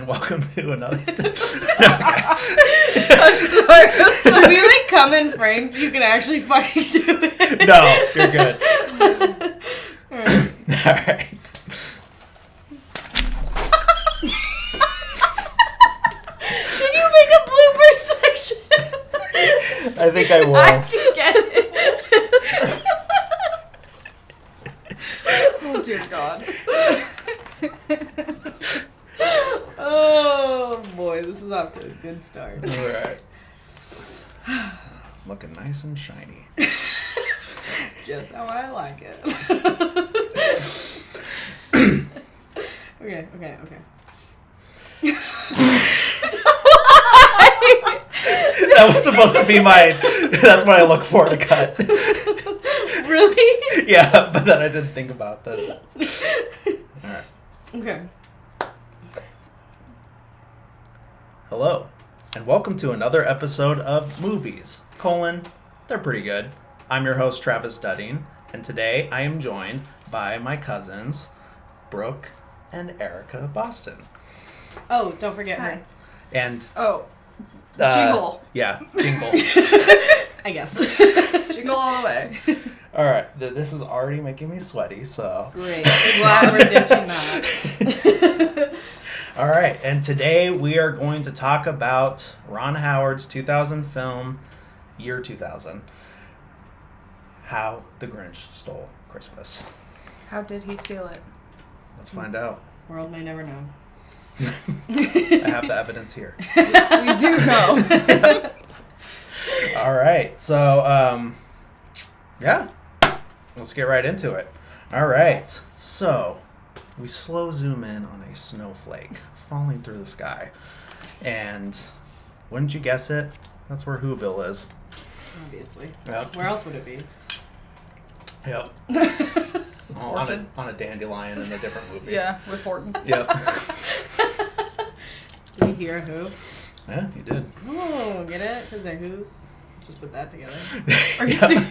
and welcome to another... Should we like come in frame so you can actually fucking do it? No, you're good. Alright. Alright. Can you make a blooper section? I think I will. I can get it. Oh dear God. Oh boy, this is off to a good start. Alright. Looking nice and shiny. Just how I like it. Okay. That was supposed to be my... That's what I look for to cut. Really? Yeah, but then I didn't think about that. Alright. Okay. Hello, and welcome to another episode of Movies, they're pretty good. I'm your host, Travis Dudding, and today I am joined by my cousins, Brooke and Erika Boston. Oh, don't forget Hi. her. And... Jingle. Yeah, jingle. I guess. Jingle all the way. Alright, this is already making me sweaty, so... Great. Glad we're ditching that. Alright, and today we are going to talk about Ron Howard's 2000 film, year 2000, How the Grinch Stole Christmas. How did he steal it? Let's find out. World may never know. I have the evidence here. We do know. Alright, so, yeah, let's get right into it. Alright, so, we slow zoom in on a snowflake falling through the sky. And, wouldn't you guess it? That's where Whoville is. Obviously. Yep. Where else would it be? Yep. on a dandelion in a different movie. Yeah, with Horton. Yep. Did you hear a who? Yeah, you did. Oh, get it? Because they're who's? Just put that together. Are you Yep. serious?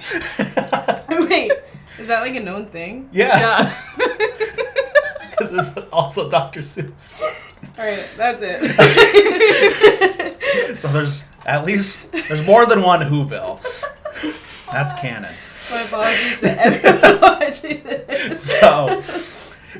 Wait, is that like a known thing? Yeah. Because it's also Dr. Seuss. Alright, that's it. So there's more than one Whoville. That's canon. My apologies to everyone watching this. So,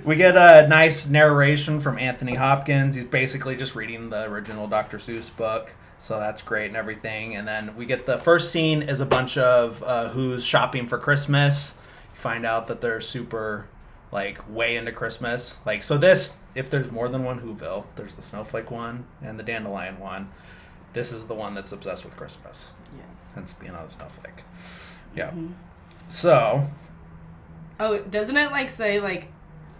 we get a nice narration from Anthony Hopkins. He's basically just reading the original Dr. Seuss book. So that's great and everything. And then we get the first scene is a bunch of who's shopping for Christmas. You find out that they're super, like, way into Christmas. Like, so this, if there's more than one Whoville, there's the snowflake one and the dandelion one. This is the one that's obsessed with Christmas. Yes. Hence being on a snowflake. Yeah. Mm-hmm. So. Oh, doesn't it like say like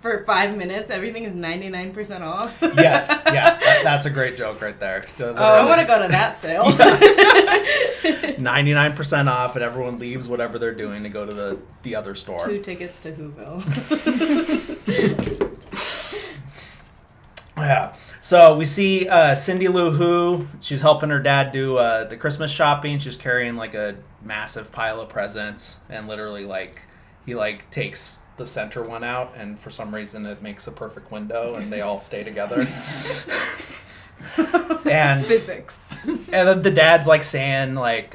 for 5 minutes everything is 99% off? Yes, yeah, that's a great joke right there. I want to go to that sale. 99% off, and everyone leaves whatever they're doing to go to the other store. 2 tickets to Whoville. Yeah. So we see Cindy Lou Who. She's helping her dad do the Christmas shopping. She's carrying like a massive pile of presents, and literally like he like takes the center one out, and for some reason it makes a perfect window, and they all stay together. And Physics. and then the dad's like saying like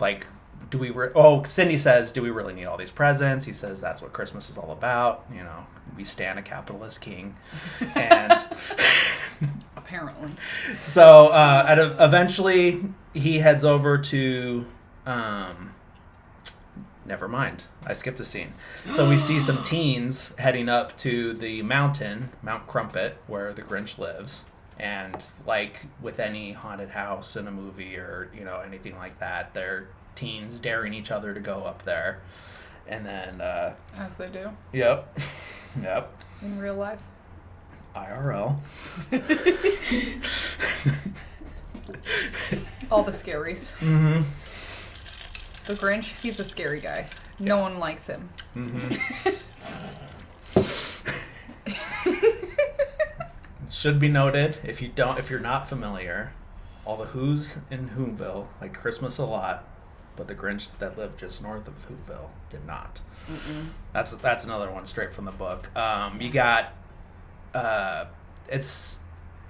like do we Cindy says, do we really need all these presents? He says that's what Christmas is all about, we stand a capitalist king. And Apparently. so eventually he heads over to never mind, I skipped a scene. So we see some teens heading up to the mountain, Mount Crumpet, where the Grinch lives. And like with any haunted house in a movie or, anything like that, they're teens daring each other to go up there. And then... As they do. Yep. In real life. IRL. All the scaries. Mm-hmm. The Grinch, he's a scary guy. No one likes him. Mm-hmm. Should be noted, if you're not familiar, all the Who's in Whoville like Christmas a lot, but the Grinch that lived just north of Whoville did not. Mm-mm. That's another one straight from the book. You got it's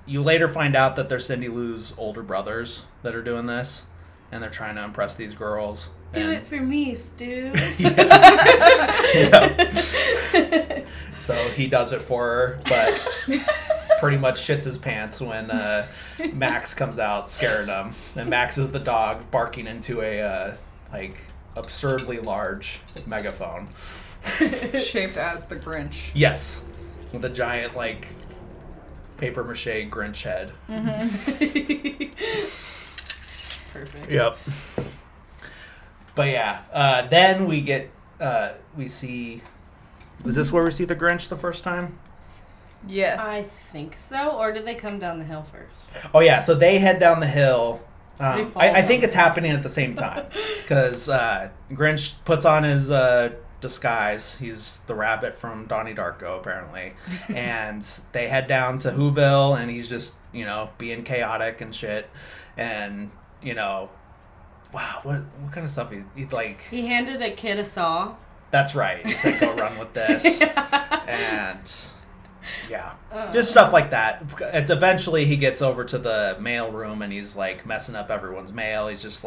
you later find out that they're Cindy Lou's older brothers that are doing this, and they're trying to impress these girls. Do it for me, Stu. Yeah. So he does it for her, but pretty much shits his pants when Max comes out scaring him. And Max is the dog barking into a absurdly large megaphone. Shaped as the Grinch. Yes. With a giant paper mache Grinch head. Mm-hmm. Perfect. Yep. But yeah, then we get we see. Is this where we see the Grinch the first time? Yes. I think so. Or did they come down the hill first? Oh yeah, so they head down the hill. They fall I think down. it's happening at the same time because Grinch puts on his disguise. He's the rabbit from Donnie Darko, apparently, and they head down to Whoville, and he's just being chaotic and shit, and wow, what kind of stuff he like? He handed a kid a saw. That's right. He said, "Go run with this," and. Yeah, Uh-huh. just stuff like that. It's eventually he gets over to the mail room and he's messing up everyone's mail. He's just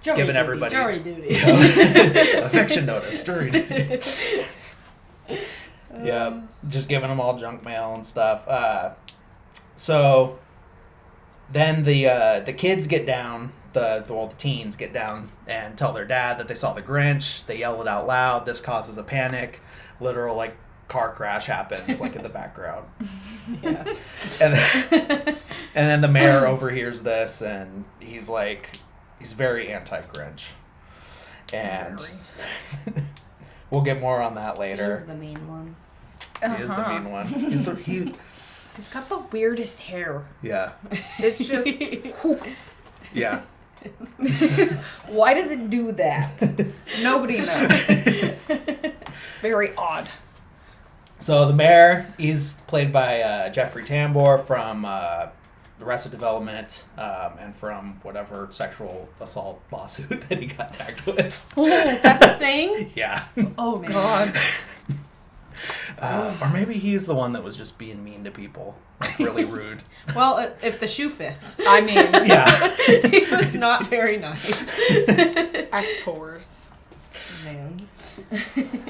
giving everybody jury duty. eviction notice. Jury duty. Yeah, just giving them all junk mail and stuff. So then the kids get down. The teens get down and tell their dad that they saw the Grinch. They yell it out loud. This causes a panic. Literal car crash happens in the background. Yeah. And then the mayor overhears this and he's very anti-Grinch. And we'll get more on that later. He's the mean one. He is the mean one. He's got the weirdest hair. Yeah. It's just Yeah. why does it do that? Nobody knows. It's very odd. So the mayor, he's played by Jeffrey Tambor from Arrested Development and from whatever sexual assault lawsuit that he got tagged with. Oh, that's a thing? Yeah. Oh, God. Or maybe he's the one that was just being mean to people. Really rude. Well, if the shoe fits. I mean, Yeah. He was not very nice. actors. Man.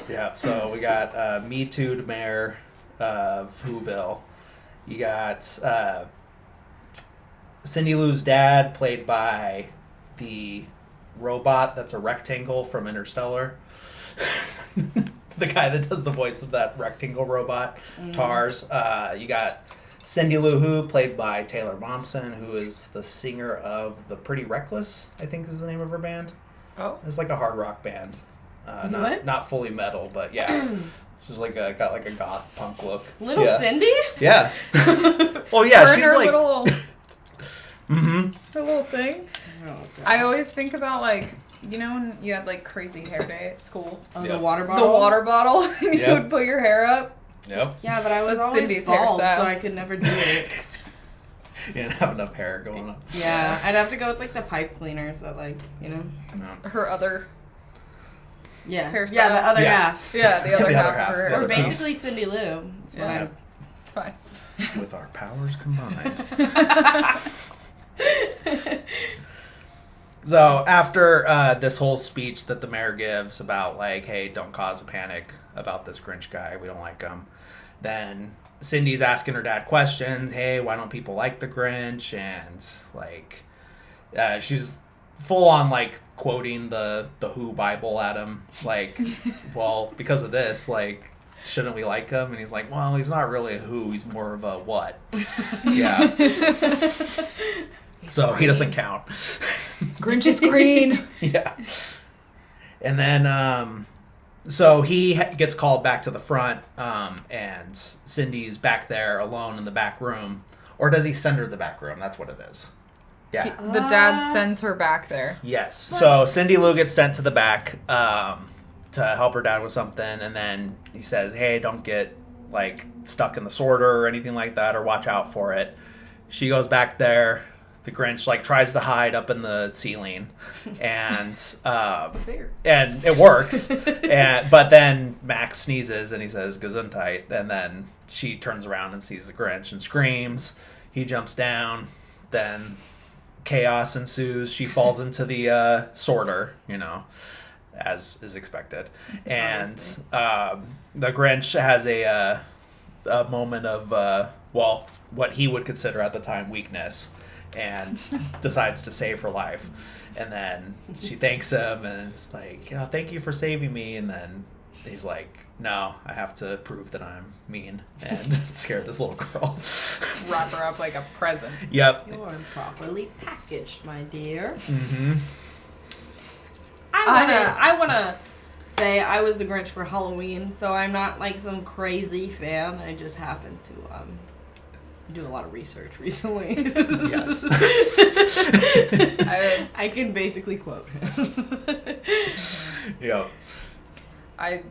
Yeah, so we got Me Too'd mayor of Whoville. You got Cindy Lou's dad, played by the robot that's a rectangle from Interstellar. The guy that does the voice of that rectangle robot, Tars. You got Cindy Lou Who, played by Taylor Momsen, who is the singer of The Pretty Reckless, I think is the name of her band. Oh. It's a hard rock band. What? Not fully metal, but yeah. She's got a goth punk look. Little Yeah. Cindy? Yeah. Well, yeah, Her and she's her like... little, Mm-hmm. her little thing. Oh, God. I always think about when you had crazy hair day at school. Oh, Yeah. the water bottle? The water bottle, and you Yep. would put your hair up. Yep. Yeah, but I was That's always Cindy's bald, hairstyle. so I could never do it. You didn't have enough hair going on. Yeah, I'd have to go with the pipe cleaners that No. Her other, Yeah. Hairstyle. Yeah, the other Yeah. half. yeah, the other The other half half, of her the hair. Or other basically Cindy Lou. That's what Yeah. I... It's fine. With our powers combined. So after this whole speech that the mayor gives about hey, don't cause a panic about this Grinch guy, we don't like him, then Cindy's asking her dad questions. Hey, why don't people like the Grinch? And she's full on quoting the Who Bible at him. Well, because of this, shouldn't we like him? And he's like, well, he's not really a who, he's more of a what. Yeah. So he doesn't count. Grinch is green. Yeah. And then, so he gets called back to the front, and Cindy's back there alone in the back room. Or does he send her to the back room? That's what it is. Yeah. The dad sends her back there. Yes. So Cindy Lou gets sent to the back to help her dad with something, and then he says, hey, don't get stuck in the sorter or anything like that, or watch out for it. She goes back there. The Grinch tries to hide up in the ceiling, and it works. But then Max sneezes and he says Gesundheit, and then she turns around and sees the Grinch and screams. He jumps down. Then chaos ensues. She falls into the sorter, as is expected. And the Grinch has a moment of, what he would consider at the time weakness, and decides to save her life. And then she thanks him and is like, oh, thank you for saving me. And then he's like, no, I have to prove that I'm mean and scare this little girl. Wrap her up like a present. Yep. You're properly packaged, my dear. Mm-hmm. I wanna say I was the Grinch for Halloween, so I'm not like some crazy fan. I just happened to do a lot of research recently. Yes. I can basically quote him. Yep. I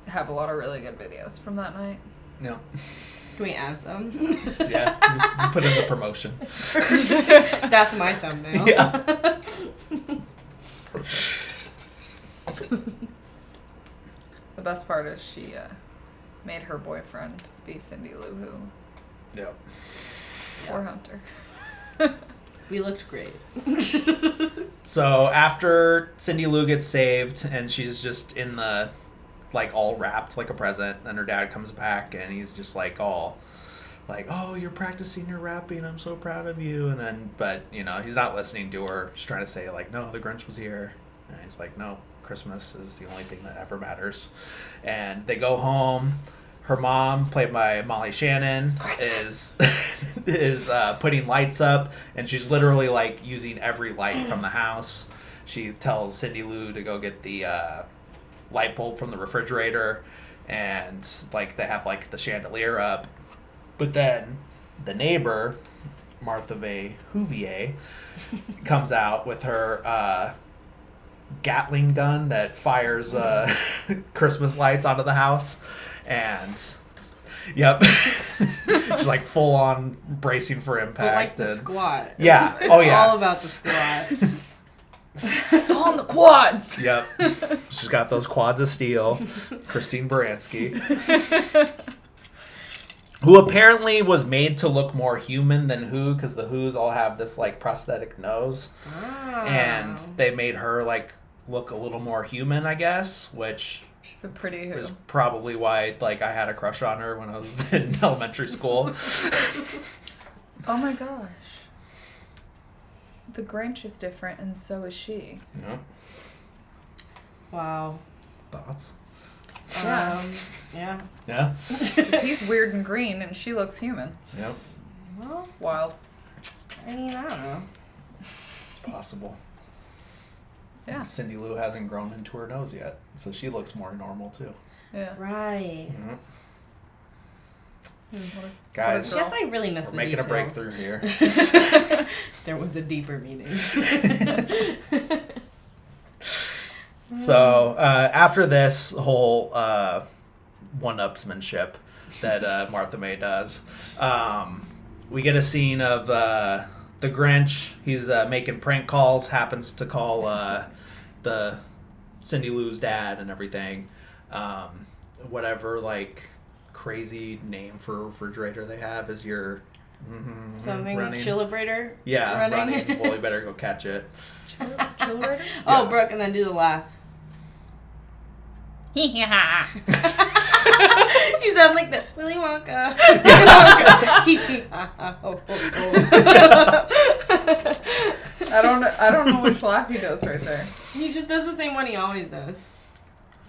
have a lot of really good videos from that night. Yep. Can we add some? Yeah. You put in the promotion. That's my thumbnail. Yeah. The best part is she made her boyfriend be Cindy Lou Who. Yep. Or Hunter. We looked great. So after Cindy Lou gets saved and she's just in the, like, all wrapped like a present, and her dad comes back and he's just like all like, oh, you're practicing your rapping, I'm so proud of you. And then, but he's not listening to her. She's trying to say like, no, the Grinch was here. And he's like, no, Christmas is the only thing that ever matters. And they go home. Her mom, played by Molly Shannon, is putting lights up, and she's literally like using every light from the house. She tells Cindy Lou to go get the light bulb from the refrigerator, and like they have like the chandelier up. But then the neighbor, Martha Vay Whoville, comes out with her Gatling gun that fires Christmas lights onto the house. And yep, she's like full on bracing for impact. But like the squat. Yeah. It's yeah. all about the squat. It's on the quads. Yep. She's got those quads of steel. Christine Baranski, who apparently was made to look more human than Who, because the Who's all have this like prosthetic nose, and they made her like look a little more human, I guess, which. She's a pretty Who. Was probably why like I had a crush on her when I was in elementary school. Oh my gosh. The Grinch is different and so is she. Yeah. Wow. Thoughts? Yeah. Yeah. He's weird and green and she looks human. Yep. Well, Wild. I mean, I don't know. It's possible. Yeah. Cindy Lou hasn't grown into her nose yet, so she looks more normal too. Yeah. Right. Mm-hmm. Guys, She has like really messed we're making a breakthrough here. There was a deeper meaning. So after this whole one-upsmanship that Martha May does, we get a scene of the Grinch. He's making prank calls, happens to call the Cindy Lou's dad and everything. Whatever like crazy name for a refrigerator they have is your Something running. Chillabrator? Yeah, running. Well, you better go catch it. Chillabrator? Oh, Yeah. Brooke, and then do the laugh. You sound like the Willy Wonka. I don't know which laugh he does right there. He just does the same one he always does.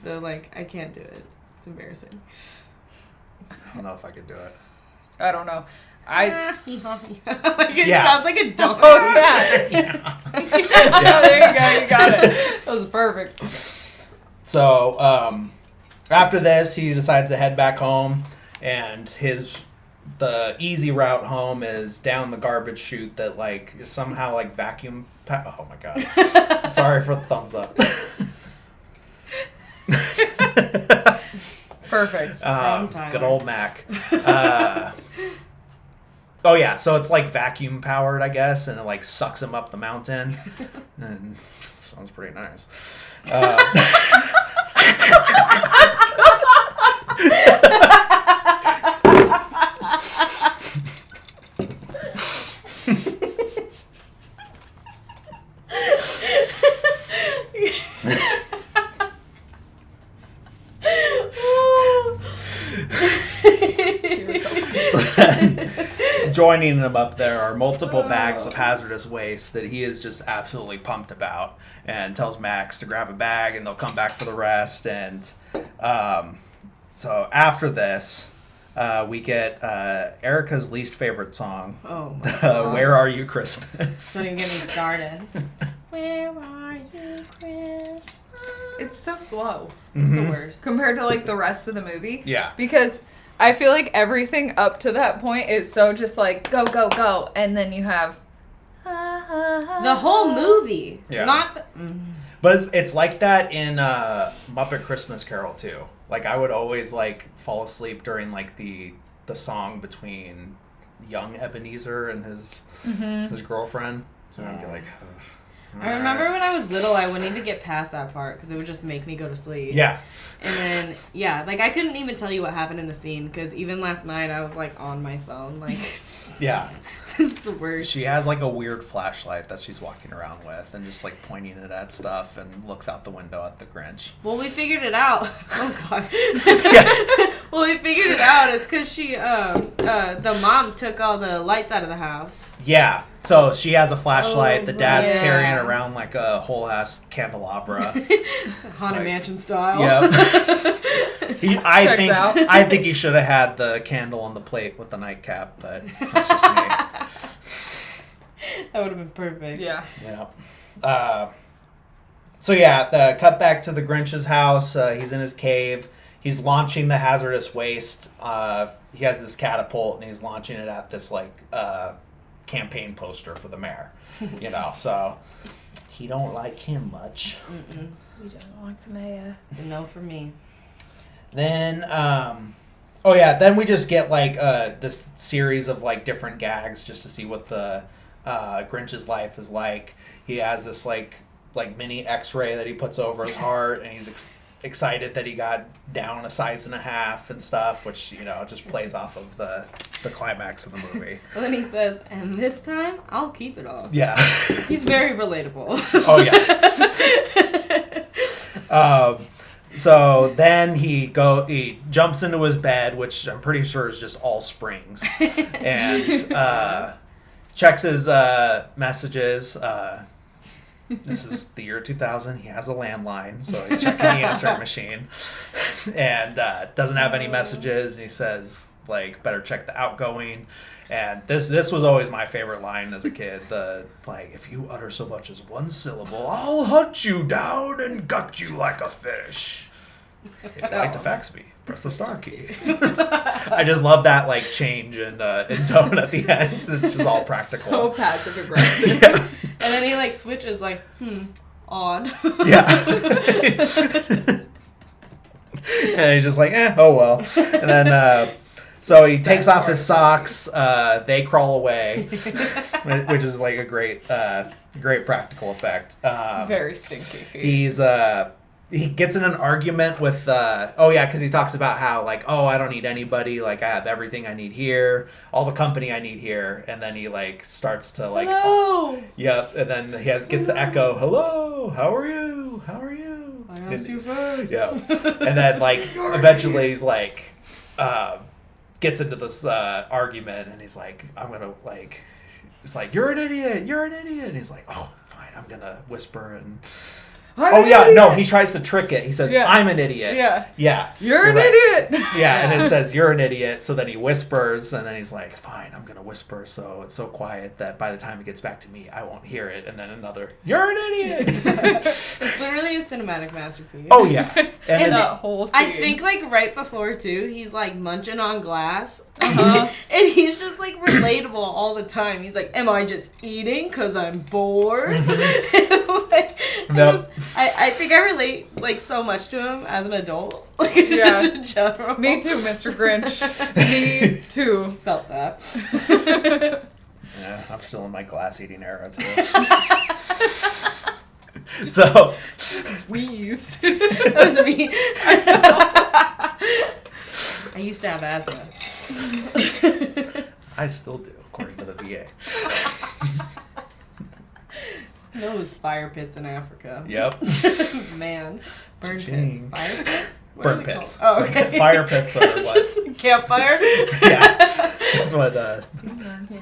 So, like, I can't do it. It's embarrassing. I don't know if I could do it. I don't know. Like, it Yeah. sounds like a dog. Oh, yeah. Oh, there you go. You got it. That was perfect. So, after this, he decides to head back home, and the easy route home is down the garbage chute that, like, is somehow, like, vacuum... Oh, my God. Sorry for the thumbs up. Perfect. Good old Mac. Oh, yeah, so it's, like, vacuum-powered, I guess, and it, like, sucks him up the mountain. And sounds pretty nice. then joining him up there are multiple bags of hazardous waste that he is just absolutely pumped about, and tells Max to grab a bag and they'll come back for the rest. And so after this, we get Erika's least favorite song, Where Are You Christmas? Don't even get me started. Where are you, Christmas? It's so slow. It's the worst. Compared to, like, the rest of the movie. Yeah. Because I feel like everything up to that point is so just, like, go, go, go. And then you have... The whole movie. Yeah. Not the... But it's like that in Muppet Christmas Carol, too. Like, I would always, like, fall asleep during, like, the song between young Ebenezer and his girlfriend. So I'd be like... Ugh. I remember when I was little, I wouldn't even get past that part because it would just make me go to sleep. Yeah. And then, yeah, like, I couldn't even tell you what happened in the scene because even last night I was, like, on my phone. Like, Yeah. this is the worst. She has, like, a weird flashlight that she's walking around with and just, like, pointing it at stuff and looks out the window at the Grinch. Well, we figured it out. Oh, God. Well, we figured it out. It's because the mom took all the lights out of the house. Yeah. So she has a flashlight. Oh, the dad's yeah. carrying around, like, a whole-ass candelabra. Haunted Mansion style. Yep. Out. I think he should have had the candle on the plate with the nightcap, but that's just me. That would have been perfect. Yeah. Yeah. So yeah, cut back to the Grinch's house. He's in his cave. He's launching the hazardous waste. He has this catapult, and he's launching it at this, like, campaign poster for the mayor. You know, so he don't like him much. Mm-mm. We don't like the mayor. It's a no for me. Then, then we just get, like, this series of, like, different gags just to see what the Grinch's life is like. He has this, like mini X-ray that he puts over his heart, and he's excited that he got down a size and a half and stuff, which, you know, just plays off of the climax of the movie. Well, then he says, and this time, I'll keep it off. Yeah. He's very relatable. Oh, yeah. So then he jumps into his bed, which I'm pretty sure is just all springs, and checks his messages. This is the year 2000. He has a landline, so he's checking the answering machine, and doesn't have any messages. He says, like, better check the outgoing. And this was always my favorite line as a kid. If you utter so much as one syllable, I'll hunt you down and gut you like a fish. If you'd like to fax me, press the star key. I just love that, like, change in tone at the end. It's just all practical. So passive aggressive. Yeah. And then he, like, switches, like, odd. Yeah. And he's just like, oh well. And then, so he takes off his socks. They crawl away, which is, like, a great practical effect. Very stinky feet. He gets in an argument with, because he talks about how, like, I don't need anybody, like, I have everything I need here, all the company I need here, and then he, like, starts to, like, hello! Yep, and then he gets the echo, hello, how are you, I asked you first. Yeah, and then, like, eventually he's, like, gets into this argument, and he's like, I'm gonna, like, it's like, you're an idiot, and he's like, oh, fine, I'm gonna whisper and... he tries to trick it. He says, I'm an idiot. Yeah. Yeah. You're an idiot. Yeah, and it says, you're an idiot. So then he whispers, and then he's like, fine, I'm going to whisper. So it's so quiet that by the time it gets back to me, I won't hear it. And then another, you're an idiid. It's literally a cinematic masterpiece. Oh, yeah. And that whole scene. I think, like, right before, too, he's, like, munching on glass. And he's just, like, relatable all the time. He's like, am I just eating because I'm bored? Nope. I think I relate, like, so much to him as an adult. Like, Yeah. just in general. Me too, Mr. Grinch. Me too. Felt that. Yeah, I'm still in my glass eating era, too. So. Wheezed. That was me. I used to have asthma. I still do, according to the VA. Those fire pits in Africa. Yep. Man. Burn Cha-ching. pits. Fire pits? What are Burn they pits. called? Oh, okay. Fire pits are what. Just a campfire. Yeah, that's what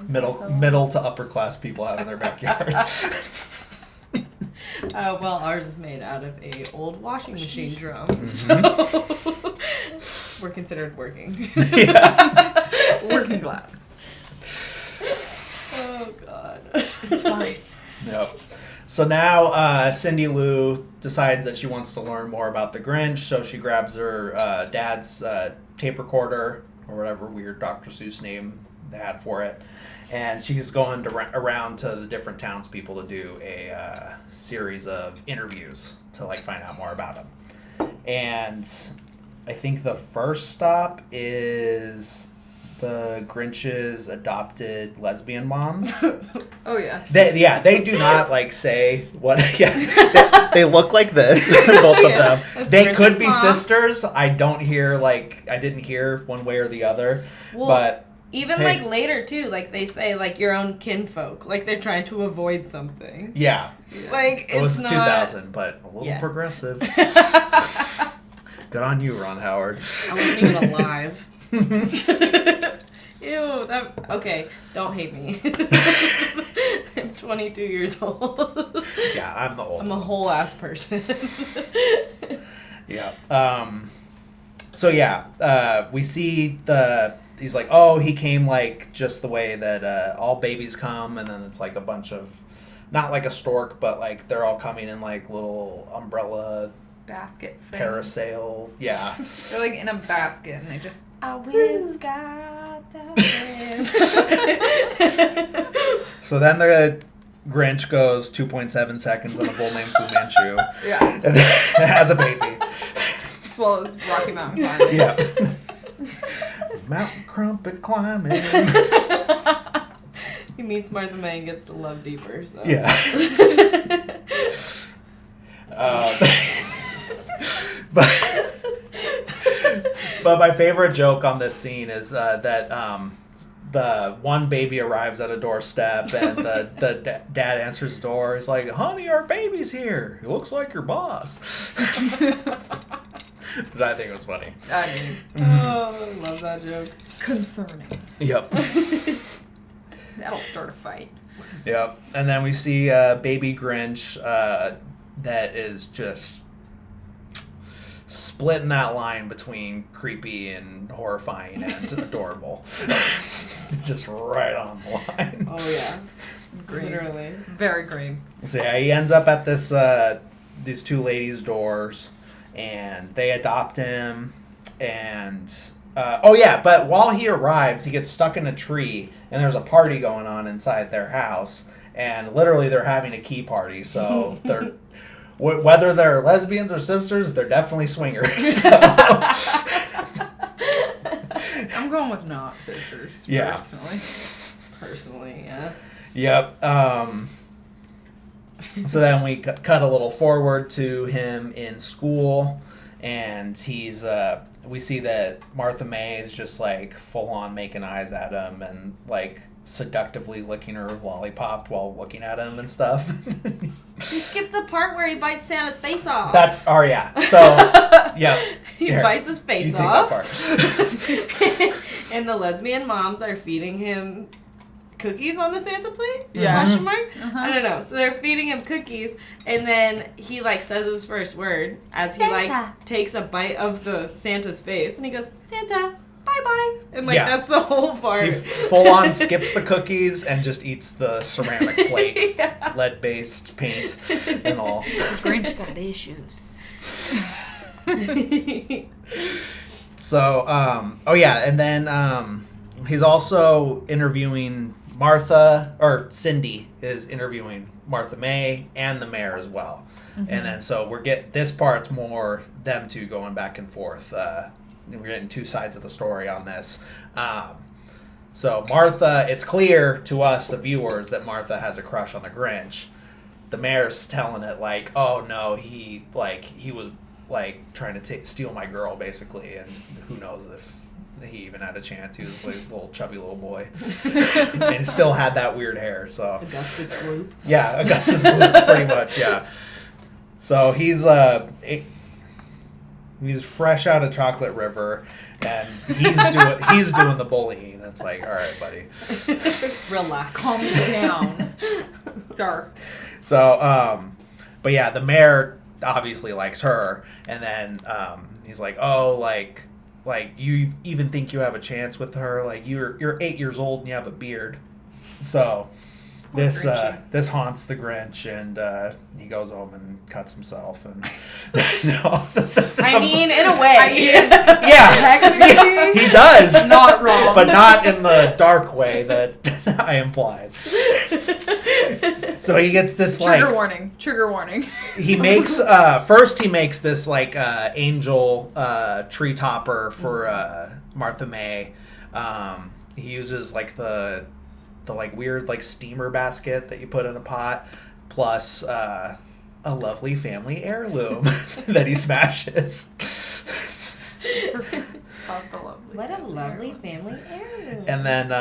middle to upper class people have in their backyard. Well, ours is made out of a old washing machine drum, Mm-hmm. so we're considered working. Yeah. Working class. Oh God. It's fine. Yep. So now Cindy Lou decides that she wants to learn more about the Grinch, so she grabs her dad's tape recorder, or whatever weird Dr. Seuss name they had for it, and she's going around to the different townspeople to do a series of interviews to like find out more about him. And I think the first stop is the Grinch's adopted lesbian moms. Oh, yes. They do not like say what. Yeah, they look like this, both of them. That's They Grinch's could be mom. sisters. I didn't hear one way or the other. Well, but even hey. like later too, like they say like your own kinfolk, like they're trying to avoid something. yeah, Like it was it's 2000, but a little Yeah. progressive. Good on you, Ron Howard. I wasn't even alive. Ew, okay, don't hate me. I'm 22 years old. Yeah, I'm the old I'm a one. whole ass person. Yeah. So yeah, we see he's like, oh, he came like just the way that all babies come, and then it's like a bunch of, not like a stork, but like they're all coming in like little umbrella Basket things. parasail. Yeah. They're like in a basket and they just. I whiz got Mm-hmm. So then the Grinch goes 2.7 seconds on a bull named Fu Manchu, Yeah. and then has a baby. As well as Rocky Mountain climbing. Yeah. Mountain crumpet climbing. He meets Martha May and gets to love deeper. So. Yeah. But my favorite joke on this scene is that the one baby arrives at a doorstep and the dad answers the door. He's like, honey, our baby's here. He looks like your boss. But I think it was funny. I mean, Oh, I love that joke. concerning. Yep. That'll start a fight. Yep. And then we see baby Grinch that is just splitting that line between creepy and horrifying and adorable. Just right on the line. Oh yeah, Green. literally. Very green. So yeah, he ends up at this these two ladies' doors, and they adopt him. And but while he arrives, he gets stuck in a tree, and there's a party going on inside their house, and literally they're having a key party. So they're whether they're lesbians or sisters, they're definitely swingers. So. I'm going with not sisters, Yeah. Personally, yeah. Yep. So then we cut a little forward to him in school, and he's we see that Martha May is just like full on making eyes at him and like seductively licking her lollipop while looking at him and stuff. You skipped the part where he bites Santa's face off. That's yeah. So yeah. He Here, bites his face you take off. that part. And the lesbian moms are feeding him cookies on the Santa plate? Yeah. Question mark? Uh-huh. I don't know. So they're feeding him cookies, and then he like says his first word as he Santa. like takes a bite of the Santa's face, and he goes, Santa, bye-bye. And like Yeah. that's the whole part. He full on skips the cookies and just eats the ceramic plate, Yeah. lead-based paint and all. Grinch got issues. So, and then he's also interviewing Martha, or Cindy is interviewing Martha May and the mayor as well. Mm-hmm. And then so this part's more them two going back and forth. We're getting two sides of the story on this. So Martha, it's clear to us, the viewers, that Martha has a crush on the Grinch. The mayor's telling it like, oh no, he was like trying to steal my girl basically, and who knows if he even had a chance. He was like a little chubby little boy, and he still had that weird hair. So Augustus Gloop. yeah, Augustus Gloop, pretty much. Yeah. So he's He's fresh out of Chocolate River, and he's doing the bullying. It's like, all right, buddy. Relax. Calm me down, sir. So, but yeah, the mayor obviously likes her, and then he's like, oh, like you even think you have a chance with her? Like you're 8 years old and you have a beard. So this haunts the Grinch, and he goes home and cuts himself. And I mean, in a way, yeah, Technically, he does, not wrong. but not in the dark way that I implied. So he gets this Trigger warning. He makes he makes this like angel tree topper for Martha May. He uses like the like weird like steamer basket that you put in a pot, plus a lovely family heirloom that he smashes. What a lovely family heirloom. And then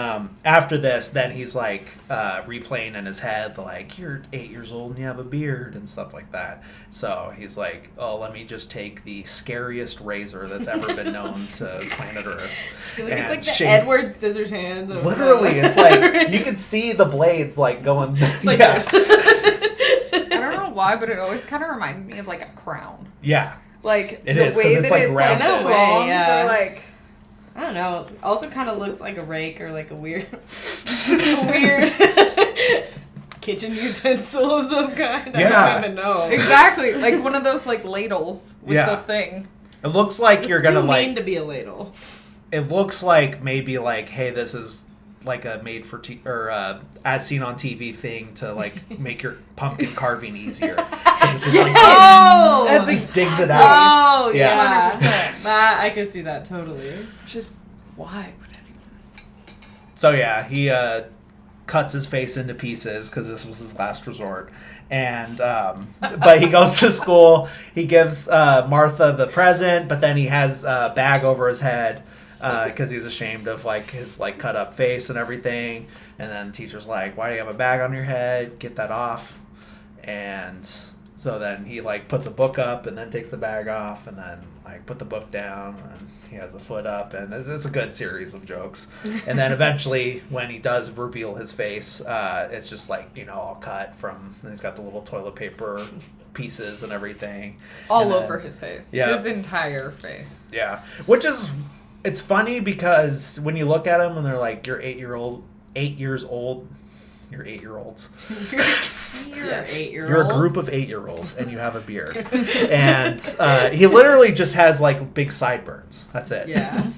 after this, then he's like replaying in his head, like, you're 8 years old and you have a beard and stuff like that. So he's like, oh, let me just take the scariest razor that's ever been known to planet Earth. It's like the shave. Edward Scissorhands. Literally, it's like, you can see the blades like going, like yeah. I don't know why, but it always kind of reminded me of like a crown. Yeah. Like It the is, 'cause way it's, that like, it's like rounded. the In a way, prongs yeah. are like. I don't know. Also kind of looks like a rake or like a weird kitchen utensil of some kind. Yeah. I don't even know. Exactly, like one of those like ladles with Yeah. the thing. It looks like you're It's gonna too like. mean to be a ladle. It looks like maybe like, hey, this is like a made for as seen on TV thing to like make your pumpkin carving easier. 'Cause it's just like Oh! it just digs it out. Oh, Yeah. 100%. That, I could see that totally. Just why would anyone? So yeah, he cuts his face into pieces because this was his last resort. And but he goes to school. He gives Martha the present, but then he has a bag over his head because he's ashamed of like his like cut up face and everything. And then the teacher's like, "Why do you have a bag on your head? Get that off." And so then he like puts a book up and then takes the bag off and then like put the book down and he has the foot up, and it's a good series of jokes. And then eventually when he does reveal his face, it's just like, you know, all cut from, and he's got the little toilet paper pieces and everything. All And then- over his face. Yeah. His entire face. Yeah. Which is, it's funny because when you look at them and they're like, you're 8 years old. You're 8-year-olds. You're Yes. 8-year-old. You're a group of 8-year-olds and you have a beard. And he literally just has like big sideburns. That's it. Yeah.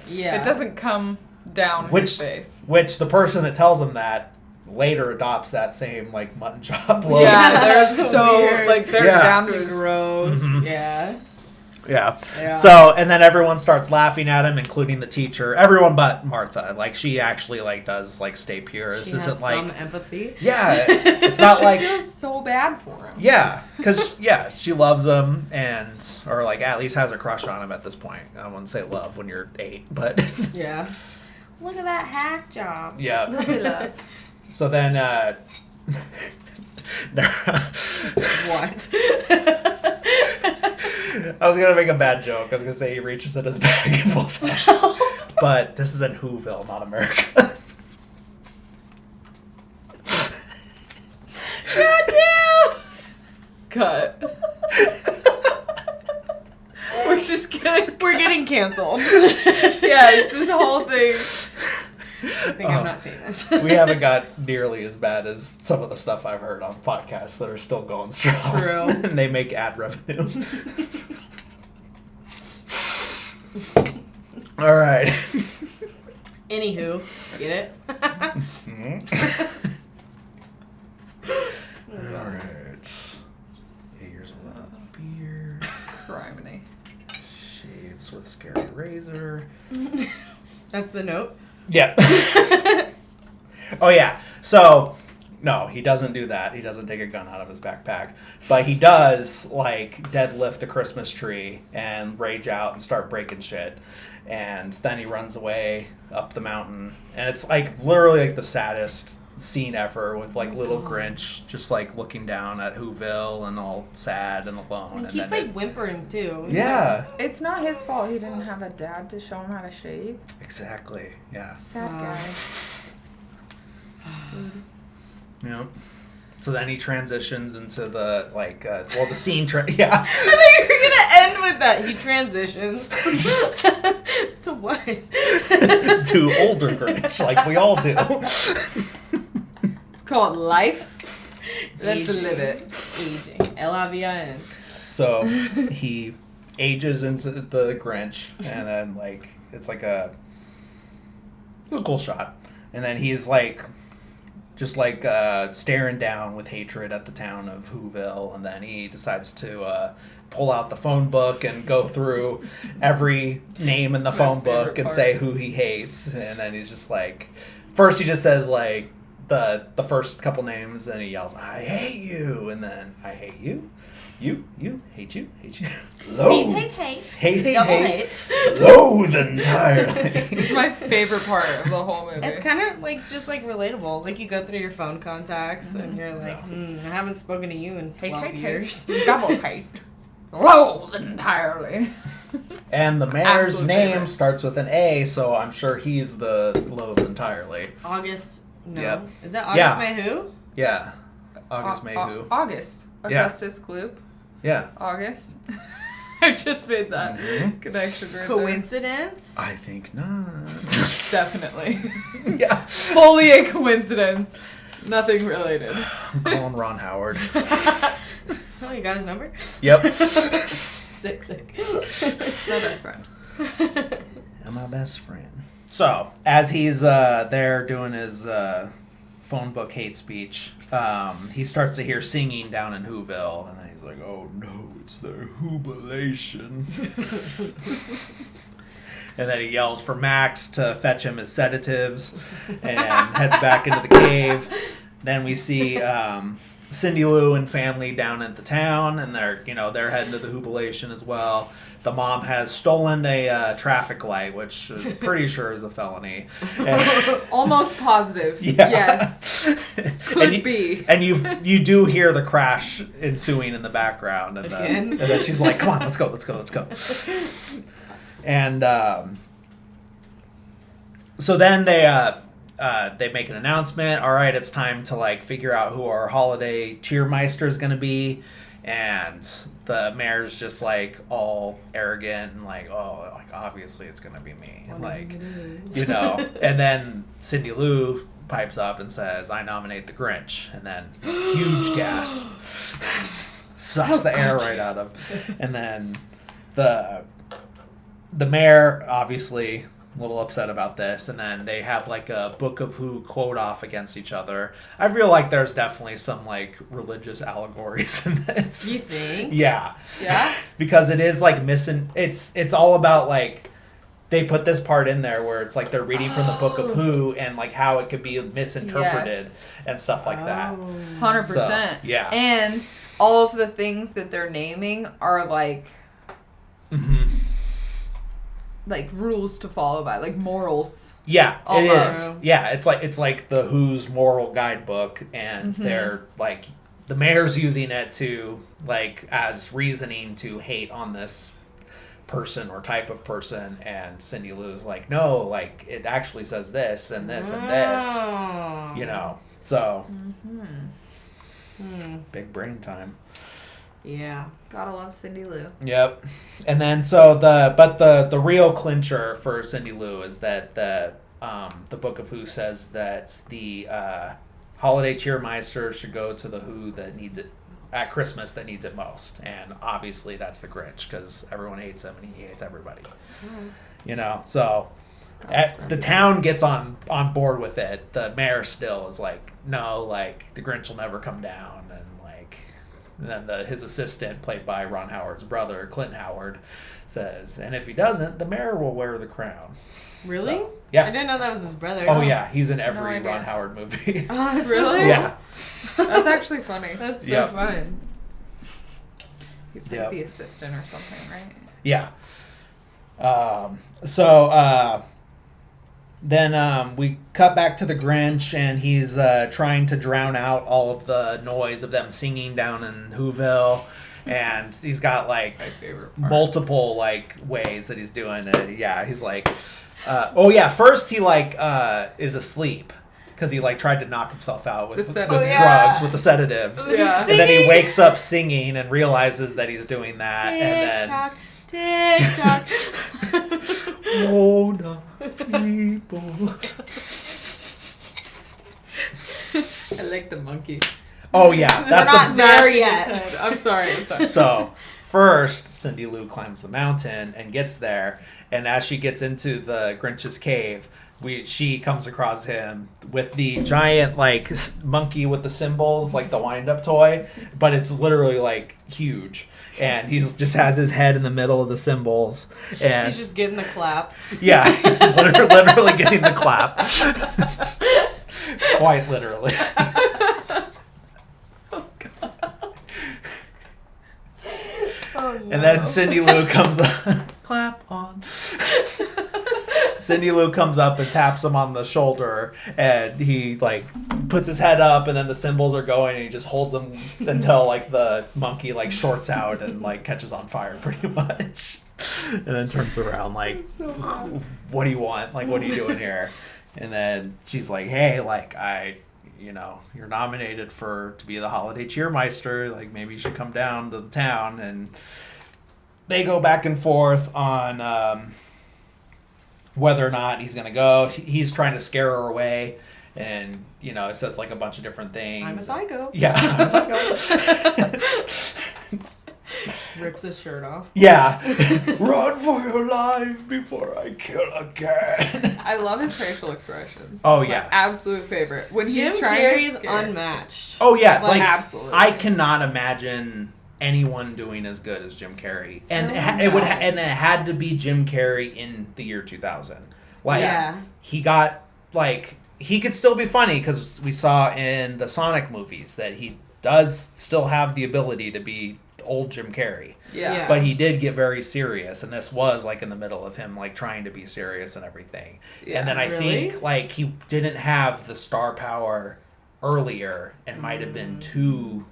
Yeah. It doesn't come down his face. Which the person that tells him that later adopts that same like mutton chop look. Yeah, they're That's so weird. like they're Yeah. down to his. Gross. Mhm. Yeah. Yeah. Yeah. So, and then everyone starts laughing at him, including the teacher. Everyone but Martha. Like, she actually, like, does, like, stay pure. This She has isn't like... some empathy. Yeah. It's not She like... feels so bad for him. Yeah. Because, yeah, she loves him and... Or, like, at least has a crush on him at this point. I wouldn't say love when you're 8, but... Yeah. Look at that hack job. Yeah. Love. So then, What? I was going to make a bad joke. I was going to say he reaches in his bag and pulls out. But this is in Whoville, not America. Goddamn! Cut. We're getting canceled. Yes, this whole thing. I think I'm not famous. We haven't got nearly as bad as some of the stuff I've heard on podcasts that are still going strong. True. And they make ad revenue. All right. Anywho, get it? All right. 8 years old, have a beard. Criminy. Shaves with scary razor. That's the note. Yeah. Oh, yeah. So, no, he doesn't do that. He doesn't take a gun out of his backpack. But he does, like, deadlift a Christmas tree and rage out and start breaking shit. And then he runs away up the mountain. And it's, like, literally, like, the saddest scene ever with like little Grinch just like looking down at Whoville and all sad and alone. He keeps like whimpering too. Yeah. It's not his fault he didn't have a dad to show him how to shave. Exactly. Yeah. Sad guy. Yeah. So then he transitions into the like the scene yeah. I thought you were gonna end with that. He transitions to what? To older Grinch, like we all do. It's called life. Let's Aging. live it. Aging. L-I-V-I-N. So he ages into the Grinch, and then like it's a cool shot, and then he's like just like staring down with hatred at the town of Whoville, and then he decides to pull out the phone book and go through every name in the phone book and say who he hates, and then he's just like, first he just says like the first couple names, and he yells, "I hate you," and then "I hate you. You, hate you. Loathe. Hate. Double hate. Loathe entirely. It's my favorite part of the whole movie. It's kind of like just like relatable. Like you go through your phone contacts and you're like, I haven't spoken to you in 12 years. Double hate. Loathe entirely. And the mayor's Absolute name favorite. starts with an A, so I'm sure he's the loathe entirely. August. No. Yep. Is that August Yeah. May who? Yeah. August May who? August. Yeah. Augustus Gloop. Yeah. August. I just made that connection right Coincidence? I think not. there. Definitely. Yeah. Fully a coincidence. Nothing related. I'm calling Ron Howard. Oh, you got his number? Yep. Sick. My best friend. And my best friend. So, as he's there doing his phone book hate speech, he starts to hear singing down in Whoville, and then he's like, "Oh no, it's their jubilation." And then he yells for Max to fetch him his sedatives and heads back into the cave. Then we see Cindy Lou and family down at the town, and they're heading to the jubilation as well. The mom has stolen a traffic light, which I'm pretty sure is a felony. And, Almost positive. Yeah. Yes. Could be. And you do hear the crash ensuing in the background, and then she's like, "Come on, let's go." And so then they make an announcement. All right, it's time to like figure out who our holiday cheermeister is going to be, and the mayor's just like all arrogant and like, "Oh, like obviously it's going to be me," And then Cindy Lou pipes up and says, "I nominate the Grinch," and then huge gasp, sucks the air right out of, and then the mayor obviously a little upset about this, and then they have like a Book of Who quote off against each other. I feel like there's definitely some like religious allegories in this. You think? Yeah. Yeah? Because it is like it's all about like they put this part in there where it's like they're reading from the Book of Who and like how it could be misinterpreted and stuff like that. 100%. So, yeah. And all of the things that they're naming are like like rules to follow by, like morals. Yeah, Almost. it is. Yeah, it's like the Who's moral guidebook, and they're like the mayor's using it to like as reasoning to hate on this person or type of person, and Cindy Lou is like, no, like it actually says this and this and this, So big brain time. Yeah. Gotta love Cindy Lou. Yep. And then so the real clincher for Cindy Lou is that the Book of Who says that the holiday cheermeister should go to the Who that needs it at Christmas, that needs it most, and obviously that's the Grinch because everyone hates him and he hates everybody. So the town gets on board with it. The mayor still is like, no, like the Grinch will never come down. And then his assistant, played by Ron Howard's brother, Clint Howard, says, and if he doesn't, the mayor will wear the crown. Really? So, yeah. I didn't know that was his brother. Oh, yeah. He's in every idea. Ron Howard movie. Oh, that's Really? So Yeah. That's actually funny. That's so Yep. fun. He's like the assistant or something, right? Yeah. Then we cut back to the Grinch, and he's trying to drown out all of the noise of them singing down in Whoville. And he's got like My favorite part. multiple like ways that he's doing it. Yeah, he's like, first he like is asleep because he like tried to knock himself out with drugs, with the sedatives. Yeah. And then he wakes up singing and realizes that he's doing that, and then Tick-tock. oh no, people. I like the monkey. Oh yeah, that's not the there Smashing yet. his head. I'm sorry. So first, Cindy Lou climbs the mountain and gets there, and as she gets into the Grinch's cave, she comes across him with the giant like monkey with the cymbals, like the wind-up toy, but it's literally like huge, and he's just has his head in the middle of the cymbals, and He's just getting the clap. yeah, literally getting the clap, quite literally. Oh, no. And then Cindy Lou comes up. Clap on. Cindy Lou comes up and taps him on the shoulder, and he like puts his head up, and then the cymbals are going, and he just holds him until like the monkey like shorts out and like catches on fire pretty much, and then turns around like, what do you want? Like, what are you doing here? And then she's like, hey, like you're nominated to be the holiday cheermeister. Like, maybe you should come down to the town. And they go back and forth on whether or not he's going to go. He's trying to scare her away. And, it says like a bunch of different things. I'm a psycho. Yeah, I'm a psycho. Rips his shirt off. Yeah. Run for your life before I kill again. I love his facial expressions. Oh, It's yeah. my absolute favorite. When Jim he's trying Carrey's to scare. unmatched. Oh, yeah. Like, absolutely. I cannot imagine anyone doing as good as Jim Carrey, and it had to be Jim Carrey in the year 2000. Like, Yeah. he got like he could still be funny because we saw in the Sonic movies that he does still have the ability to be old Jim Carrey. Yeah. But he did get very serious, and this was like in the middle of him like trying to be serious and everything. Yeah, And then I really? think like he didn't have the star power earlier and might have been too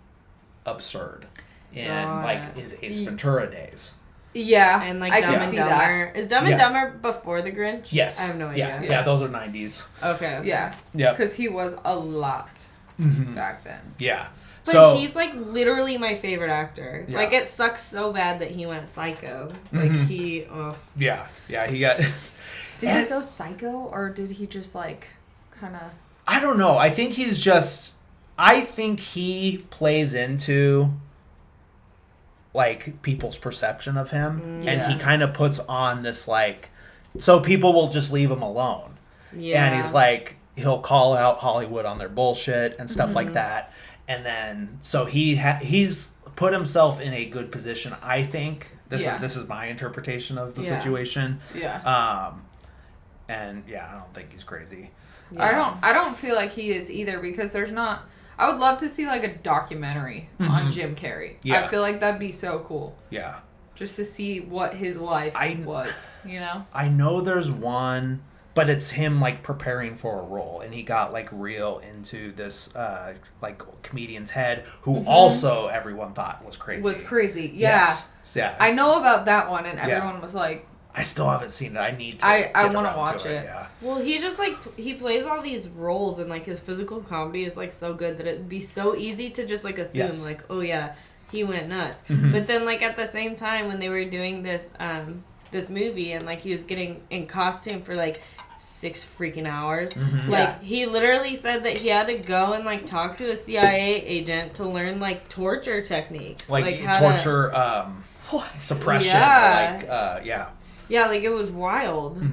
absurd in like his Ace Ventura days. Yeah. And like I Dumb can and see Dumber. that. Is Dumb and Yeah. Dumber before the Grinch? Yes. I have no idea. Yeah, those are 90s. Okay. Yeah. Yeah. Because he was a lot Mm-hmm. back then. Yeah. But So he's like literally my favorite actor. Yeah. Like it sucks so bad that he went psycho. Like he. yeah, he got. Did And- he go psycho, or did he just like kind of? I don't know. I think he plays into like people's perception of him, and he Yeah. kind of puts on this like, so people will just leave him alone. Yeah. And he's like, he'll call out Hollywood on their bullshit and stuff like that. And then, so he's put himself in a good position, I think. This is my interpretation of the Yeah. situation. Yeah. And yeah, I don't think he's crazy. Yeah. I don't feel like he is either, because there's not. I would love to see like a documentary on Jim Carrey. Yeah. I feel like that'd be so cool. Yeah. Just to see what his life was, you know? I know there's one, but it's him like preparing for a role, and he got like real into this like comedian's head, who also everyone thought was crazy. Was crazy. Yeah. Yes. Yeah. I know about that one, and everyone was like, I still haven't seen it. I need to. I get wanna around watch to it. Yeah. Well, he just like he plays all these roles, and like his physical comedy is like so good that it'd be so easy to just like assume like, oh yeah, he went nuts. But then like at the same time when they were doing this this movie, and like he was getting in costume for like 6 freaking hours, like he literally said that he had to go and like talk to a CIA agent to learn like torture techniques, Like how torture, suppression. Yeah. Yeah. Yeah, like it was wild.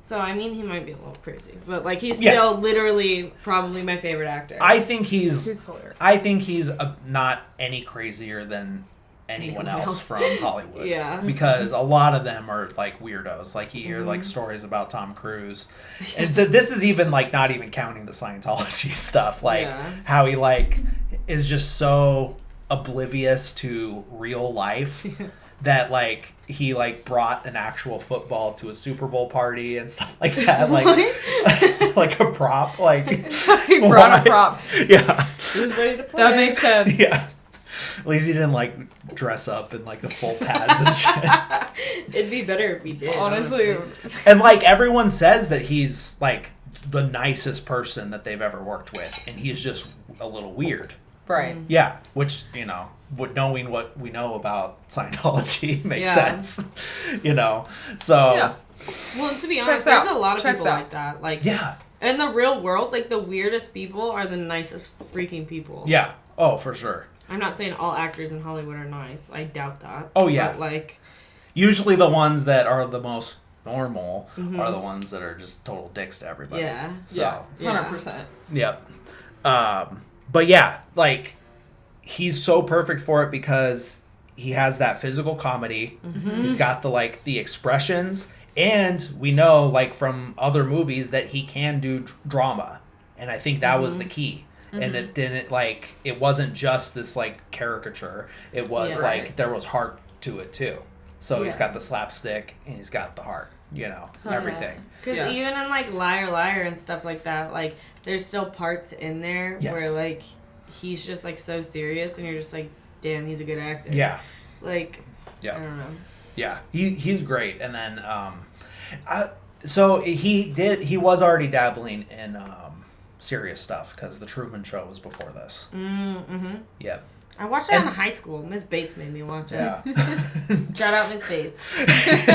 So I mean, he might be a little crazy, but like he's still literally probably my favorite actor. I think he's hilarious. I think he's not any crazier than anyone else from Hollywood. Yeah. Because a lot of them are like weirdos. Like you hear like stories about Tom Cruise, and this is even like not even counting the Scientology stuff. Like how he like is just so oblivious to real life that like he like brought an actual football to a Super Bowl party and stuff like that, like like a prop, like He brought a prop. Yeah, He was ready to play. That makes sense. yeah. At least he didn't like dress up in like the full pads and shit. It'd be better if he did. Honestly. And like everyone says that he's like the nicest person that they've ever worked with, and he's just a little weird. Right. Yeah, which, you know, knowing what we know about Scientology makes sense. You know, so Yeah. Well, to be Checks honest, there's out. a lot of Checks people out. like that. Like, yeah, in the real world, like the weirdest people are the nicest freaking people. yeah. Oh, for sure. I'm not saying all actors in Hollywood are nice. I doubt that. Oh, yeah. But like, Usually the ones that are the most normal are the ones that are just total dicks to everybody. yeah. So, Yeah. 100%. Yep. But yeah, like he's so perfect for it because he has that physical comedy. He's got the expressions, and we know like from other movies that he can do drama, and I think that was the key. And it didn't like it wasn't just this like caricature. It was like there was heart to it too. So he's got the slapstick and he's got the heart. You know, everything. Because even in like Liar Liar and stuff like that, like there's still parts in there where like he's just like so serious, and you're just like, damn, he's a good actor. Yeah. Like, Yeah. I don't know. Yeah, he's great. And then so he was already dabbling in serious stuff because the Truman Show was before this. Yep. I watched that in high school. Miss Bates made me watch it. Yeah. Shout out Miss Bates.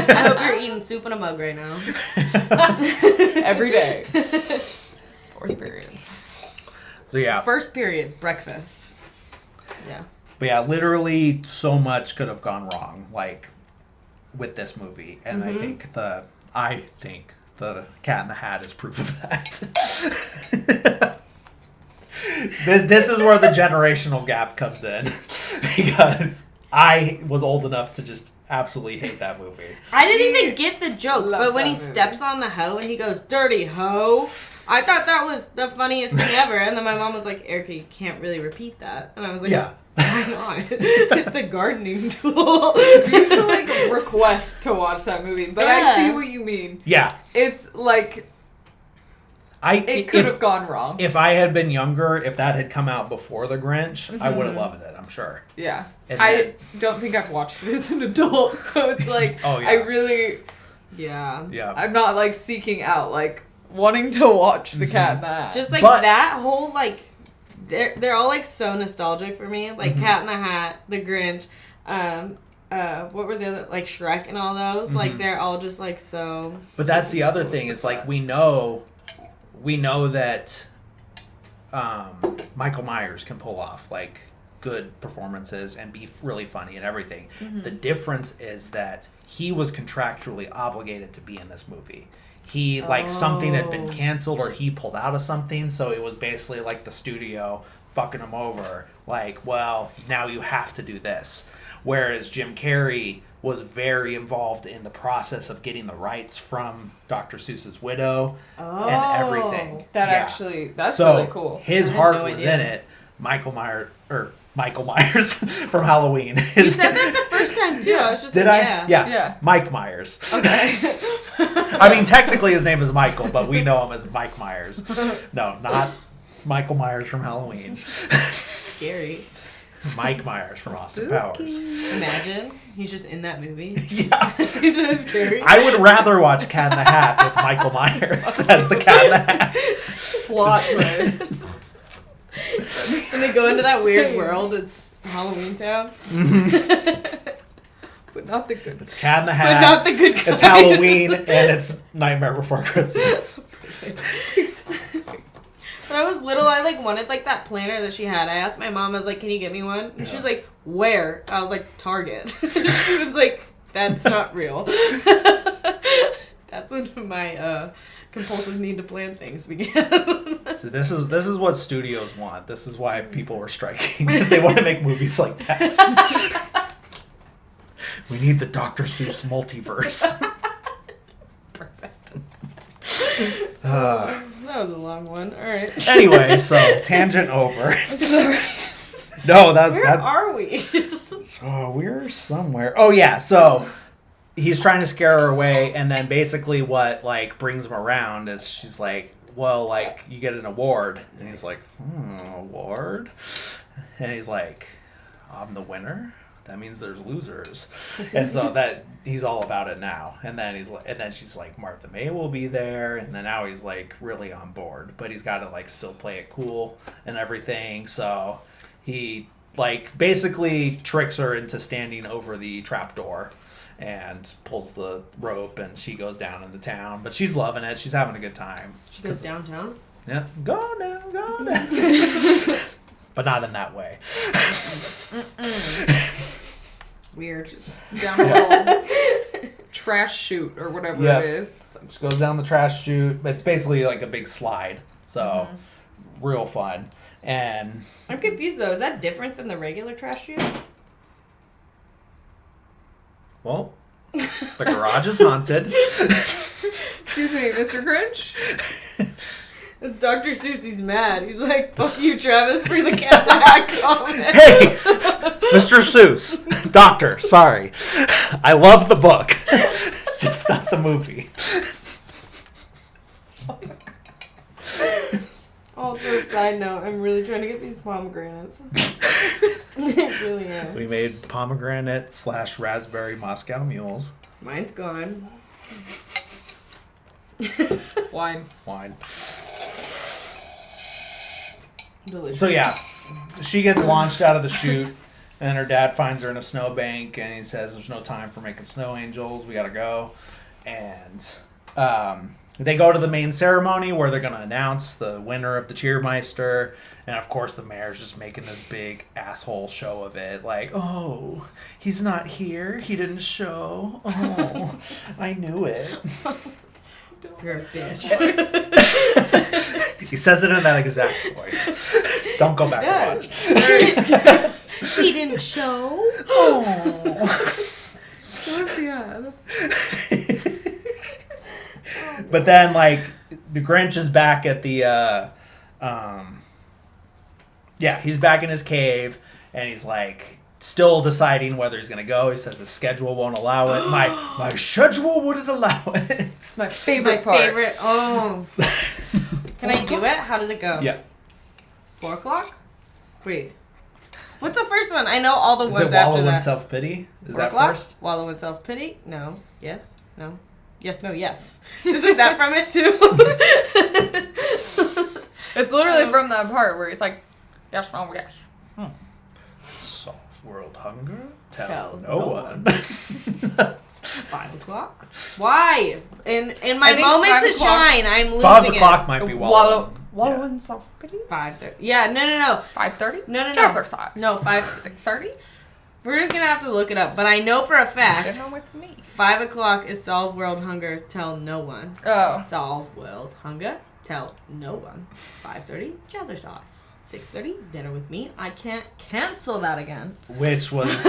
I hope you're eating soup in a mug right now. Every day. Fourth period. So yeah. First period, breakfast. Yeah. But yeah, literally so much could have gone wrong, like with this movie, and I think the Cat in the Hat is proof of that. This is where the generational gap comes in, because I was old enough to just absolutely hate that movie. I didn't even get the joke, Love but when that he movie. steps on the hoe and he goes, "Dirty hoe," I thought that was the funniest thing ever. And then my mom was like, "Erica, you can't really repeat that." And I was like, Yeah. why not? It's a gardening tool. We used to like request to watch that movie, but I Yeah. see what you mean. Yeah. It's like it could have gone wrong. If I had been younger, if that had come out before The Grinch, I would have loved it, I'm sure. Yeah. And I don't think I've watched it as an adult, so it's like Oh, yeah. I really Yeah. Yeah. I'm not like seeking out like wanting to watch The Cat in the Hat. Just like But- that whole like, they're all like so nostalgic for me. Like Cat in the Hat, The Grinch, what were the other, like Shrek and all those. Like they're all just like so. But that's the other thing. It's like we know that Michael Myers can pull off like good performances and be really funny and everything. The difference is that he was contractually obligated to be in this movie. He like something had been canceled or he pulled out of something, so it was basically like the studio fucking him over. Like, well, now you have to do this. Whereas Jim Carrey was very involved in the process of getting the rights from Dr. Seuss's widow and everything. that's so really cool. His I had heart no was idea. in it. Michael Myers from Halloween. You said that the first time too. I was just Did like, I? Yeah. Mike Myers. Okay. I mean, technically his name is Michael, but we know him as Mike Myers. No, not Michael Myers from Halloween. Scary. Mike Myers from Austin Powers. Imagine he's just in that movie. Yeah. He's so scary. I would rather watch Cat in the Hat with Michael Myers as the Cat in the Hat. Plot twist. And they go into that weird world. It's Halloween Town. But not the good. It's Cat in the But Hat. not the good guy. It's Halloween and it's Nightmare Before Christmas. When I was little, I like wanted like that planner that she had. I asked my mom, I was like, "Can you get me one?" And she was like, "Where?" I was like, "Target." She was like, "That's not real." That's when my compulsive need to plan things began. So this is what studios want. This is why people were striking, because they want to make movies like that. We need the Dr. Seuss multiverse. Perfect. That was a long one. All right. Anyway, so tangent over. No, Where are we? So we're somewhere. Oh yeah, so he's trying to scare her away, and then basically what like brings him around is she's like, well, like you get an award, and he's like, award, and he's like, I'm the winner. That means there's losers, and so that he's all about it now. And then she's like, Martha May will be there, and then now he's like really on board, but he's got to like still play it cool and everything. So he like basically tricks her into standing over the trapdoor and pulls the rope, and she goes down into town. But she's loving it. She's having a good time. She goes downtown? Yeah. Go down, go down. But not in that way. Weird. Just down a little trash chute or whatever it is. She goes down the trash chute. It's basically like a big slide. So, real fun. And I'm confused though. Is that different than the regular trash chute? Well, the garage is haunted. Excuse me, Mr. Grinch? It's Dr. Seuss. He's mad. He's like, fuck you, Travis, for the cat in the hat comment. Hey, Mr. Seuss. Doctor, sorry. I love the book. It's just not the movie. Also, side note, I'm really trying to get these pomegranates. I really am. We made pomegranate / raspberry Moscow mules. Mine's gone. Wine. Delicious. So yeah, she gets launched out of the chute, and her dad finds her in a snowbank, and he says, "There's no time for making snow angels. We gotta go." And they go to the main ceremony where they're gonna announce the winner of the Cheermeister, and of course the mayor's just making this big asshole show of it, like, "Oh, he's not here. He didn't show. Oh, I knew it." You're a bitch. He says it in that exact voice. Don't go back and watch. He didn't show. Oh. But then, like, the Grinch is back at the, he's back in his cave, and he's, like, still deciding whether he's going to go. He says his schedule won't allow it. My schedule wouldn't allow it. It's my favorite part. Oh. Can I do it? How does it go? Yeah. 4 o'clock? Wait. What's the first one? I know all the Is ones it after wallow that. in self-pity? Is 4 that o'clock? first? Wallow in self-pity? No. Yes? No. Yes, no, yes. Isn't that from it, too? It's literally from that part where he's like, yes, no, yes. Solve world hunger? Tell no no one. 5 o'clock? Why? In my I think moment 5 to o'clock- shine, I'm losing 5 o'clock might be Wallow wallow. in self-pity? 5:30. Yeah, no. 5:30? No. Jazzercise. No, 6:30? We're just gonna have to look it up, but I know for a fact Sitting with me. 5 o'clock is solve world hunger, tell no one. Oh. Solve world hunger, tell no one. 5:30, jazzercise. 6:30, dinner with me. I can't cancel that again. Which was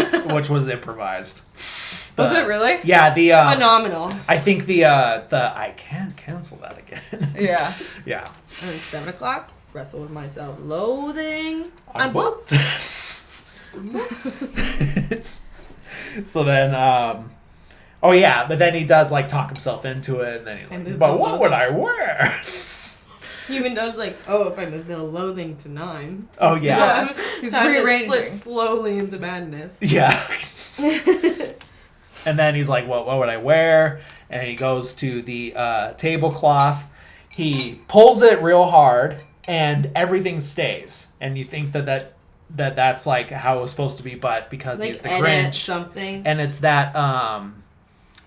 improvised. Was it really? Yeah, the Phenomenal. I think the I can't cancel that again. Yeah. Yeah. And 7 o'clock, wrestle with myself. Loathing. I'm booked. So then, oh yeah, but then he does like talk himself into it, and then he's like, "But what would I wear?" He even does like, oh, if I'm a little loathing to 9. Oh yeah, He's Time to rearranging. slip slowly into madness. yeah. And then he's like, what would I wear? And he goes to the tablecloth. He pulls it real hard, and everything stays. And you think that's like how it was supposed to be, but because Like he's the edit Grinch, something. and it's that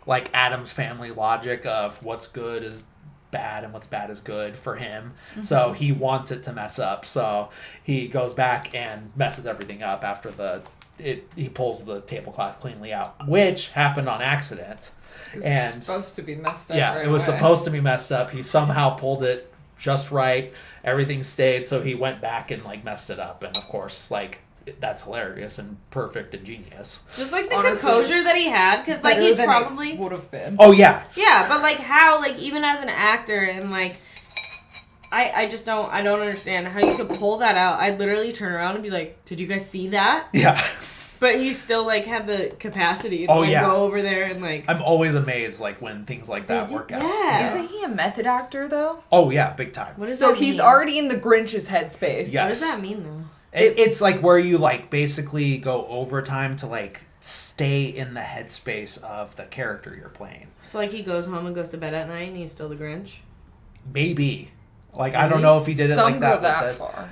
like Addams Family logic of what's good is bad and what's bad is good for him. Mm-hmm. So he wants it to mess up. So he goes back and messes everything up after he pulls the tablecloth cleanly out, which happened on accident. It was And supposed to be messed up. yeah, right it was away. supposed to be messed up. He somehow pulled it just right. Everything stayed, so he went back and like messed it up. And of course, like that's hilarious and perfect and genius. Just like the Honestly, composure that he had, because like he's probably would have been. Oh yeah, yeah, but like how like even as an actor and like I just don't understand how you could pull that out. I'd literally turn around and be like, did you guys see that? yeah. But he still, like, had the capacity to go over there and, like... I'm always amazed, like, when things like that work out. Yeah. Isn't he a method actor, though? Oh, yeah, big time. What does so that he's mean? already in the Grinch's headspace. Yes. What does that mean, though? It's like where you, like, basically go overtime to, like, stay in the headspace of the character you're playing. So, like, he goes home and goes to bed at night and he's still the Grinch? Maybe. Like, I don't know if he did it like that go with this. Far.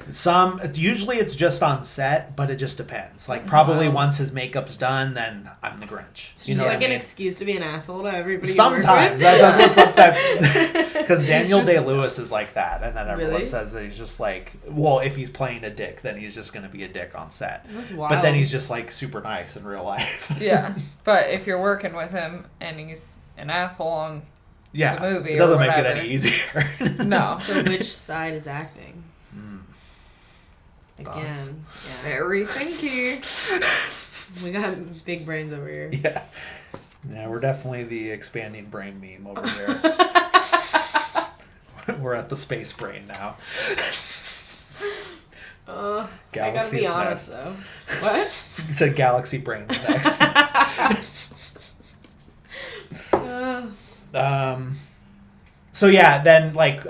Usually it's just on set, but it just depends. Like, probably once his makeup's done, then I'm the Grinch. You know, like an excuse to be an asshole to everybody. Sometimes. That's what sometimes... Because Daniel Day-Lewis is like that, and then everyone says that he's just like... Well, if he's playing a dick, then he's just going to be a dick on set. That's wild. But then he's just, like, super nice in real life. Yeah. But if you're working with him and he's an asshole on... Yeah, the movie it doesn't make it any easier. No. So which side is acting? Again, Thoughts? yeah. Very thinky. We got big brains over here. Yeah. Yeah, we're definitely the expanding brain meme over there. We're at the space brain now. Galaxy's I gotta be honest, next. though. What? You said galaxy brain's next. So yeah, then like,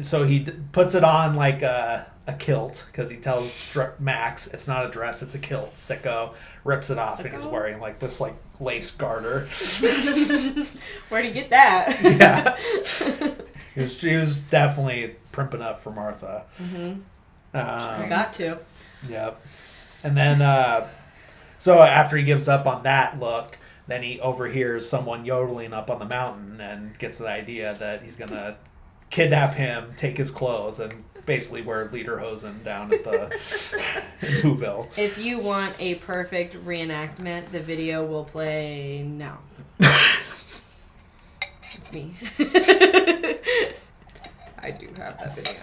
so he puts it on like a kilt because he tells Max it's not a dress, it's a kilt. Sicko rips it off and he's wearing like this like lace garter. Where'd he get that? Yeah, he was definitely primping up for Martha. Mm-hmm. Got to. Yep. And then, so after he gives up on that look. Then he overhears someone yodeling up on the mountain and gets the idea that he's going to kidnap him, take his clothes, and basically wear lederhosen down at the in Whoville. If you want a perfect reenactment, the video will play now. It's me. I do have that video.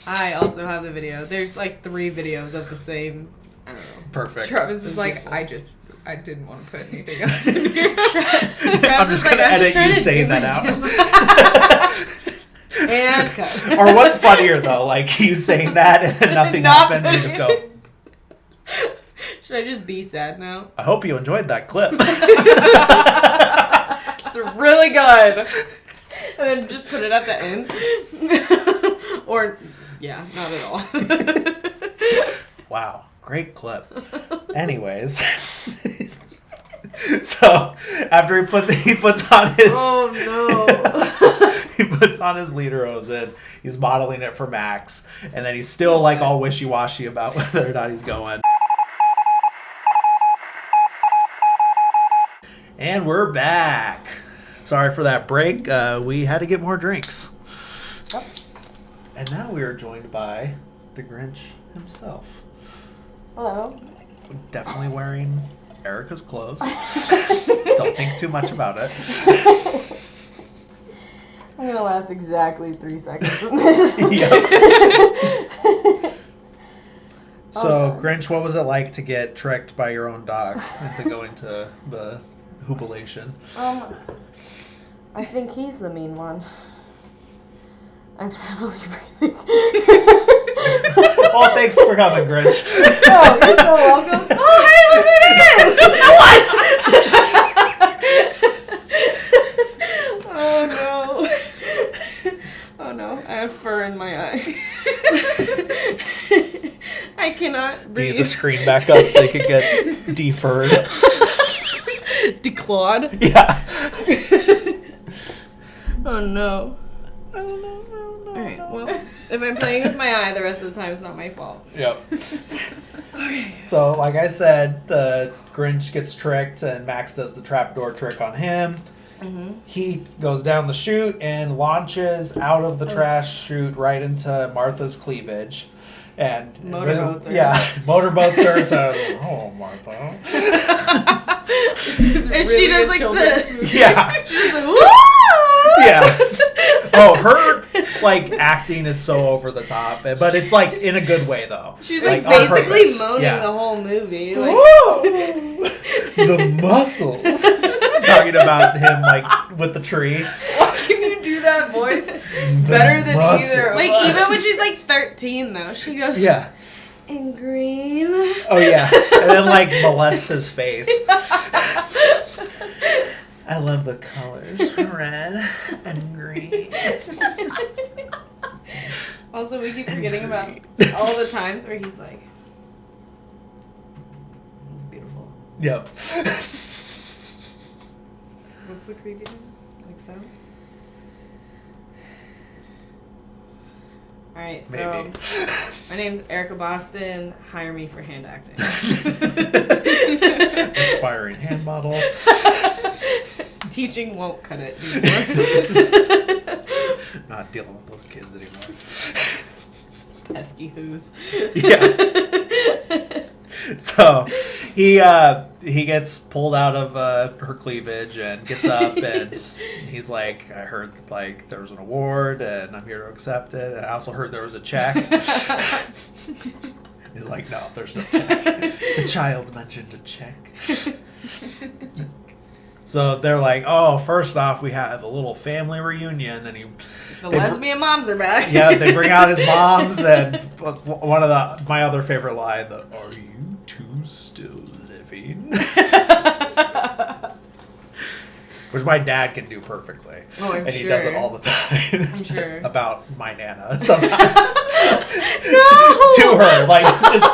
I also have the video. There's like 3 videos of the same. I don't know. Perfect. Travis is like, I didn't want to put anything else in here. I'm just going to edit you saying that out. And cut. Or what's funnier, though? Like, you saying that and then nothing happens, you just go... Should I just be sad now? I hope you enjoyed that clip. It's really good. And then just put it at the end. Or, yeah, not at all. Wow. Great clip. Anyways, so after he puts on his he puts on his lederhosen, he's modeling it for Max, and then he's still like all wishy-washy about whether or not he's going. And we're back. Sorry for that break. We had to get more drinks. And now we are joined by the Grinch himself. Hello. Definitely wearing Erika's clothes. Don't think too much about it. I'm gonna last exactly 3 seconds in this. Yep. So, Grinch, what was it like to get tricked by your own dog into going to the Whovillation? I think he's the mean one. I'm heavily breathing. Well, thanks for coming, Grinch. Oh, you're so welcome. Oh, hey, look who it is! What? Oh, no. Oh, no. I have fur in my eye. I cannot Do breathe. you get the screen back up so you can get deferred? Declawed? Yeah. Oh, no. Alright, well, if I'm playing with my eye the rest of the time, it's not my fault. Yep. So, like I said, the Grinch gets tricked and Max does the trapdoor trick on him. Mm-hmm. He goes down the chute and launches out of the trash chute right into Martha's cleavage. And motorboats her. Yeah, motorboats her. So, oh, Martha. And she does like this. Yeah. She's like, woo! Yeah. Oh, her like acting is so over the top, but it's like in a good way though. She's like on basically purpose. moaning Yeah. the whole movie. Like, Whoa! The muscles. Talking about him like with the tree. Why can you do that voice better than muscle. either of like us? even when she's like 13 though, she goes, Yeah. And green. Oh, yeah. And then, like, molests his face. I love the colors. Red and green. Also, we keep forgetting about all the times where he's like, it's beautiful. Yep. What's the creepy thing? Like so? Alright, so Maybe. my name's Erika Boston. Hire me for hand acting. Inspiring hand model. Teaching won't cut it anymore. Not dealing with those kids anymore. Pesky who's. Yeah. So he gets pulled out of her cleavage and gets up and he's like, I heard like there was an award and I'm here to accept it. And I also heard there was a check. He's like, no, there's no check. The child mentioned a check. So they're like, oh, first off, we have a little family reunion, and the lesbian moms are back. Yeah, they bring out his moms, and one of my other favorite line, are you two still living? Which my dad can do perftly. Oh, I'm and sure. he does it all the time. I'm sure. About my Nana sometimes. No! To her, like, just...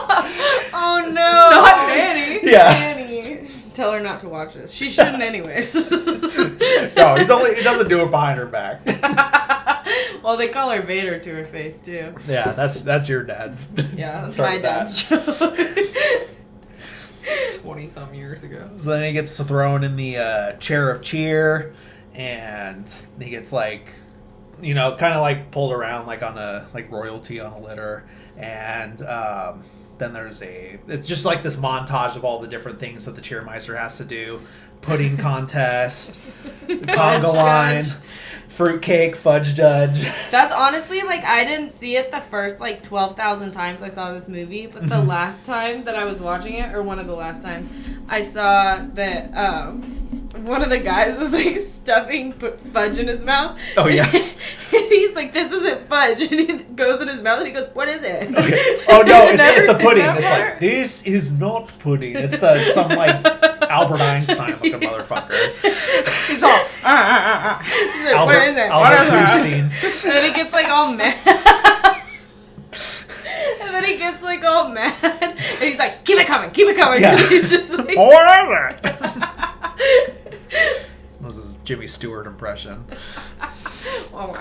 Oh, no. Not Nanny. Yeah. Nanny. Tell her not to watch this. She shouldn't anyways. No, he doesn't do it behind her back. Well, they call her Vader to her face, too. Yeah, that's your dad's. Yeah, that's my dad's show. 20-some years ago. So then he gets thrown in the chair of cheer, and he gets like, kind of like pulled around like on a royalty on a litter, and then it's just like this montage of all the different things that the cheermeister has to do: pudding contest, conga line, fruitcake, fudge judge. That's honestly, like, I didn't see it the first, 12,000 times I saw this movie, but the last time that I was watching it, or one of the last times, I saw that, one of the guys was, stuffing fudge in his mouth. Oh, yeah. And he's like, this isn't fudge. And he goes in his mouth and he goes, what is it? Okay. Oh, no, it's the pudding. that It's part? like, this is not pudding. It's some, Albert Einstein-looking motherfucker. He's all, He's like, what is it? Albert What is that? Houston. And then he gets, all mad. And then he gets, all mad. And he's like, keep it coming. Yeah. He's just like... Whatever. This is Jimmy Stewart impression. So,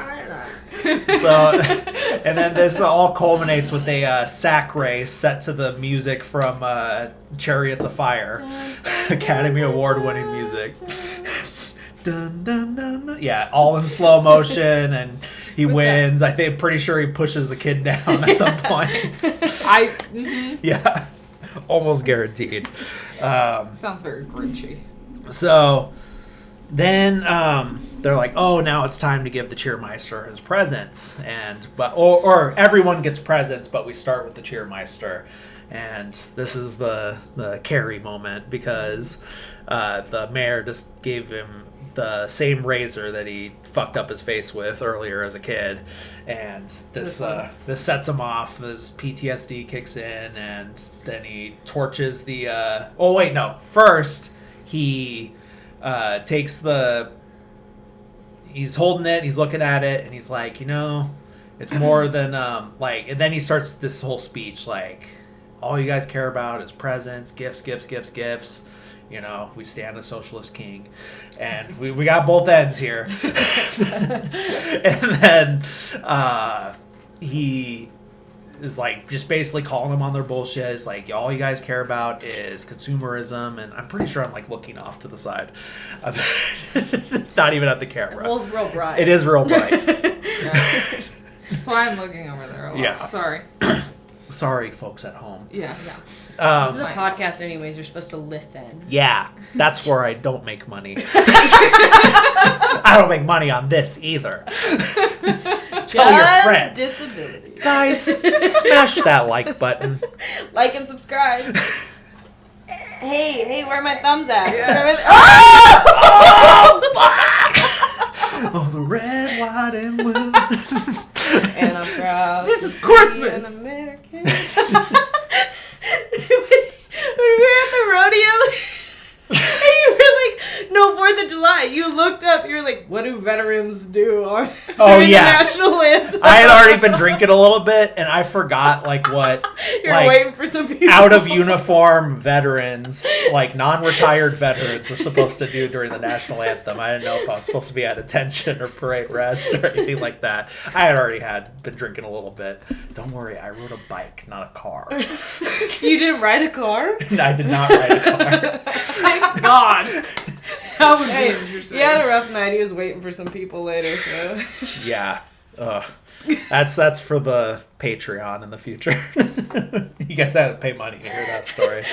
and then this all culminates with a sack race set to the music from Chariots of Fire, Academy Award winning music. Dun, dun, dun, dun. Yeah, all in slow motion, and he wins. Pretty sure he pushes the kid down at some point. Yeah, almost guaranteed. Sounds very Grinchy. So then they're like, oh, now it's time to give the cheermeister his presents, or everyone gets presents, but we start with the cheermeister, and this is the Carrey moment because the mayor just gave him the same razor that he fucked up his face with earlier as a kid, and this sets him off. This PTSD kicks in, and then he torches the. First he takes the. He's holding it. He's looking at it, and he's like, it's more than And then he starts this whole speech like, all you guys care about is presents, gifts, gifts, gifts, gifts. We stand a socialist king. And we got both ends here. And then he is just basically calling them on their bullshit. It's like, all you guys care about is consumerism. And I'm pretty sure I'm looking off to the side. I'm not even at the camera. Well, it's real bright. It is real bright. Yeah. That's why I'm looking over there a lot. Yeah. Sorry. Sorry, folks at home. Yeah. This is a podcast anyways. You're supposed to listen. Yeah, that's where I don't make money. I don't make money on this either. Tell your friends. Disability. Guys, smash that like button. Like and subscribe. Hey, where are my thumbs at? Yeah. Oh, the red, white, and blue. And I'm proud. This is to be Christmas. an American. Yeah, you looked up. You're like, what do veterans do on Oh, during yeah. the national anthem? I had already been drinking a little bit, and I forgot, like, what... You're like, waiting for some people. out of uniform veterans, like non-retired veterans, are supposed to do during the national anthem. I didn't know if I was supposed to be at attention or parade rest or anything like that. I had already been drinking a little bit. Don't worry, I rode a bike, not a car. You didn't ride a car? I did not ride a car. Thank God. That would be interesting. He had a rough night. He was waiting for some people later, so. Yeah. That's for the Patreon in the future. You guys had to pay money to hear that story.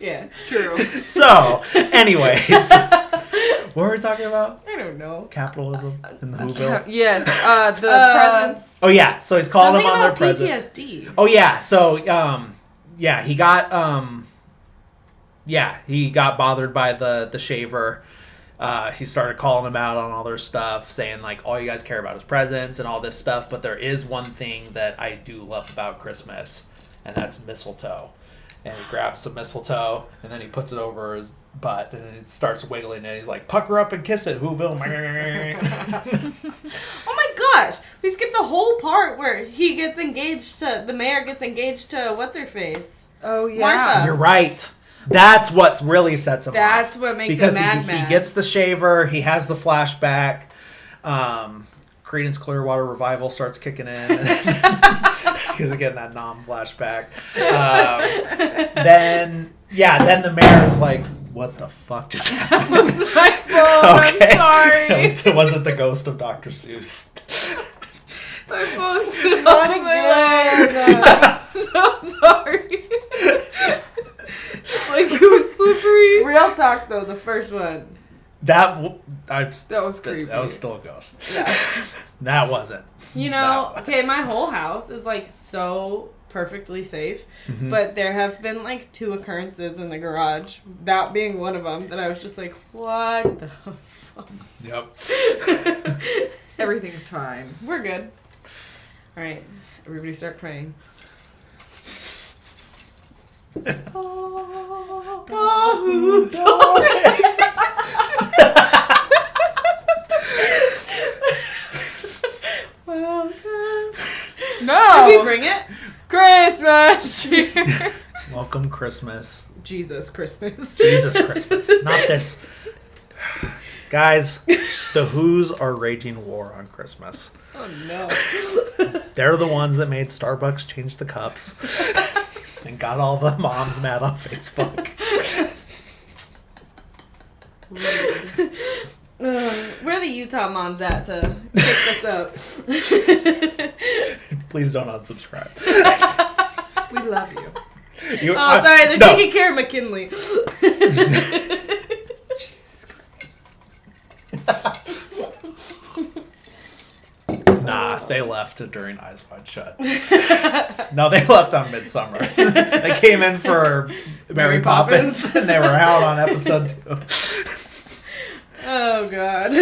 Yeah. It's true. So, anyways, what were we talking about? I don't know. Capitalism in the Whoville. Yes, the presents. Oh yeah, so he's calling them Something on their about presents. PTSD. Oh yeah, so he got bothered by the shaver. He started calling them out on all their stuff, saying like all you guys care about is presents and all this stuff, but there is one thing that I do love about Christmas, and that's mistletoe. And he grabs some mistletoe, and then he puts it over his butt, and it starts wiggling, and he's like, pucker up and kiss it, Whoville. Oh my gosh! We skipped the whole part where he gets engaged to, the mayor gets engaged to what's-her-face? Oh, yeah. Martha. You're right. That's what really sets him off. That's what makes because him mad. He gets the shaver, he has the flashback, Creedence Clearwater Revival starts kicking in. Because again, that flashback. Then the mayor's like, what the fuck just happened? That was my phone. Okay. I'm sorry. At least it wasn't the ghost of Dr. Seuss. My phone's not again. I'm so sorry. Like it was slippery. Real talk though, the first one. That was creepy. That was still a ghost. Yeah. That wasn't. You know, okay, my whole house is like so perfectly safe, but there have been like 2 occurrences in the garage, that being one of them, that I was just like, what the fuck? Yep. Everything's fine. We're good. All right, everybody start praying. No. Did we bring it? Christmas cheer. Welcome Christmas. Jesus Christmas. Jesus Christmas. Not this. Guys, the Who's are raging war on Christmas. Oh no. They're the ones that made Starbucks change the cups and got all the moms mad on Facebook. Where are the Utah moms at to pick this up? Please don't unsubscribe. We love you. Sorry, they're taking care of McKinley. Jesus Christ. Nah, they left during Eyes Wide Shut. No, they left on Midsummer. They came in for Mary Poppins, and they were out on episode 2. Oh, God.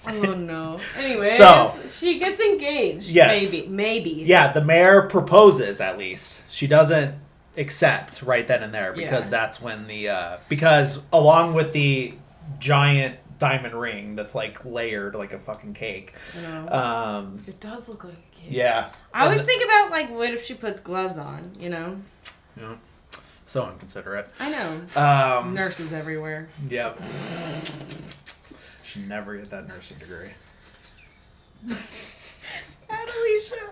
Oh, no. Anyway, So, she gets engaged. Yes. Maybe. Yeah, the mayor proposes, at least. She doesn't accept right then and there, because that's when because along with the giant diamond ring that's like layered like a fucking cake. It does look like a cake. Yeah. I always think about, like, what if she puts gloves on, you know? Yeah. So inconsiderate. I know. Nurses everywhere. Yep. Should never get that nursing degree. Alicia.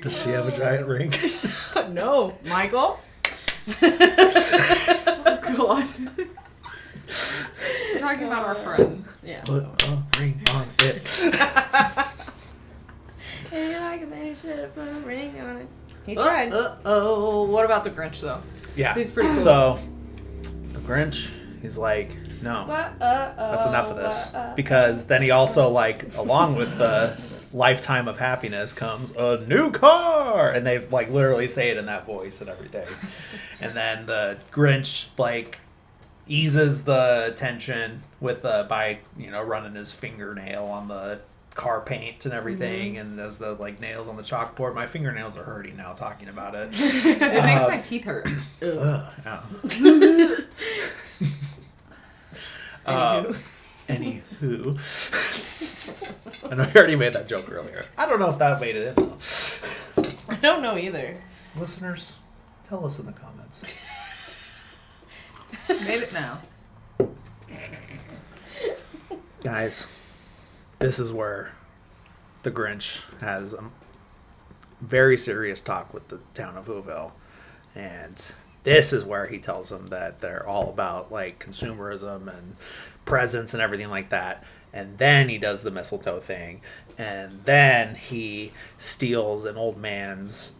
Does she have a giant ring? No. Michael? Oh, God. We're talking about our friends. Yeah. Put a ring on it. Hey, like they should have put a ring on it. He tried. What about the Grinch, though? Yeah. He's pretty cool. So, the Grinch, he's like, no, that's enough of this. Because then he also, like, along with the lifetime of happiness comes a new car. And they, like, literally say it in that voice and everything. And then the Grinch, like, eases the tension with by, running his fingernail on the car paint and everything, and there's the like nails on the chalkboard. My fingernails are hurting now talking about it. It makes my teeth hurt. Anywho. I know I already made that joke earlier. I don't know if that made it in though. I don't know either. Listeners, tell us in the comments. Made it now. Guys, this is where the Grinch has a very serious talk with the town of Whoville. And this is where he tells them that they're all about like consumerism and presents and everything like that. And then he does the mistletoe thing. And then he steals an old man's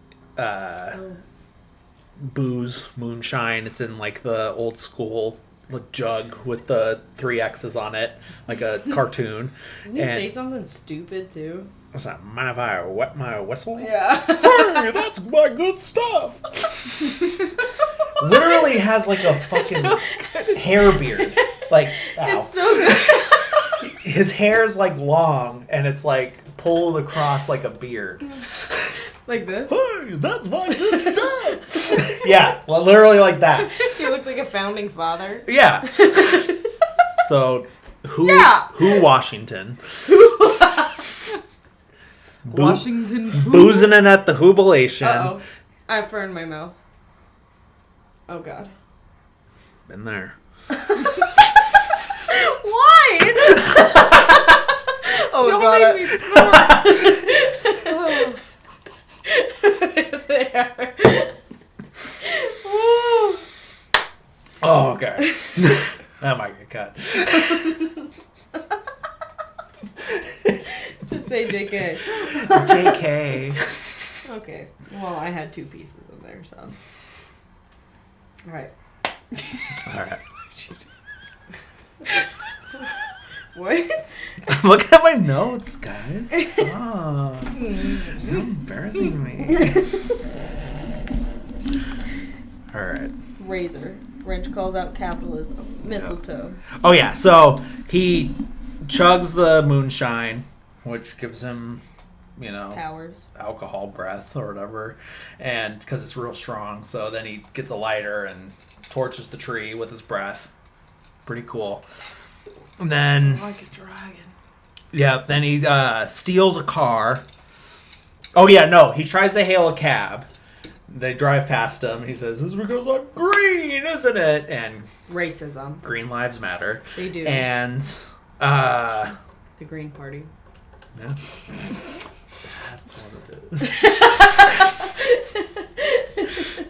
booze, moonshine. It's in like the old school jug with the 3 X's on it, like a cartoon. Doesn't he say something stupid too? What's that? Mind if I wet my whistle? Yeah. Hey, that's my good stuff. Literally has like a fucking hair beard. Like, ow. It's so good. His hair's like long and it's like pulled across like a beard. Like this? Hey, that's my good stuff. Yeah, well, literally like that. He looks like a founding father. Yeah. So, who Washington? Washington. Boozing it at the Whobilation. Uh-oh. I have fur in my mouth. Oh, God. Been there. Why? Oh, Y'all God. made me There. Oh, okay. That might get cut. Just say JK. JK. Okay. Well, I had 2 pieces in there, so. Alright. Alright. What? I'm looking at my notes, guys. Stop. You're embarrassing me. Alright. Razor. Grinch calls out capitalism. Mistletoe. Oh, yeah. So he chugs the moonshine, which gives him, Powers. alcohol breath or whatever, and because it's real strong. So then he gets a lighter and torches the tree with his breath. Pretty cool. And then, like a dragon. yeah, then he steals a car. Oh, yeah, no. He tries to hail a cab. They drive past him. He says, "This is because I'm green, isn't it?" And Racism. green lives matter. They do. And, The Green Party. yeah. That's what it is.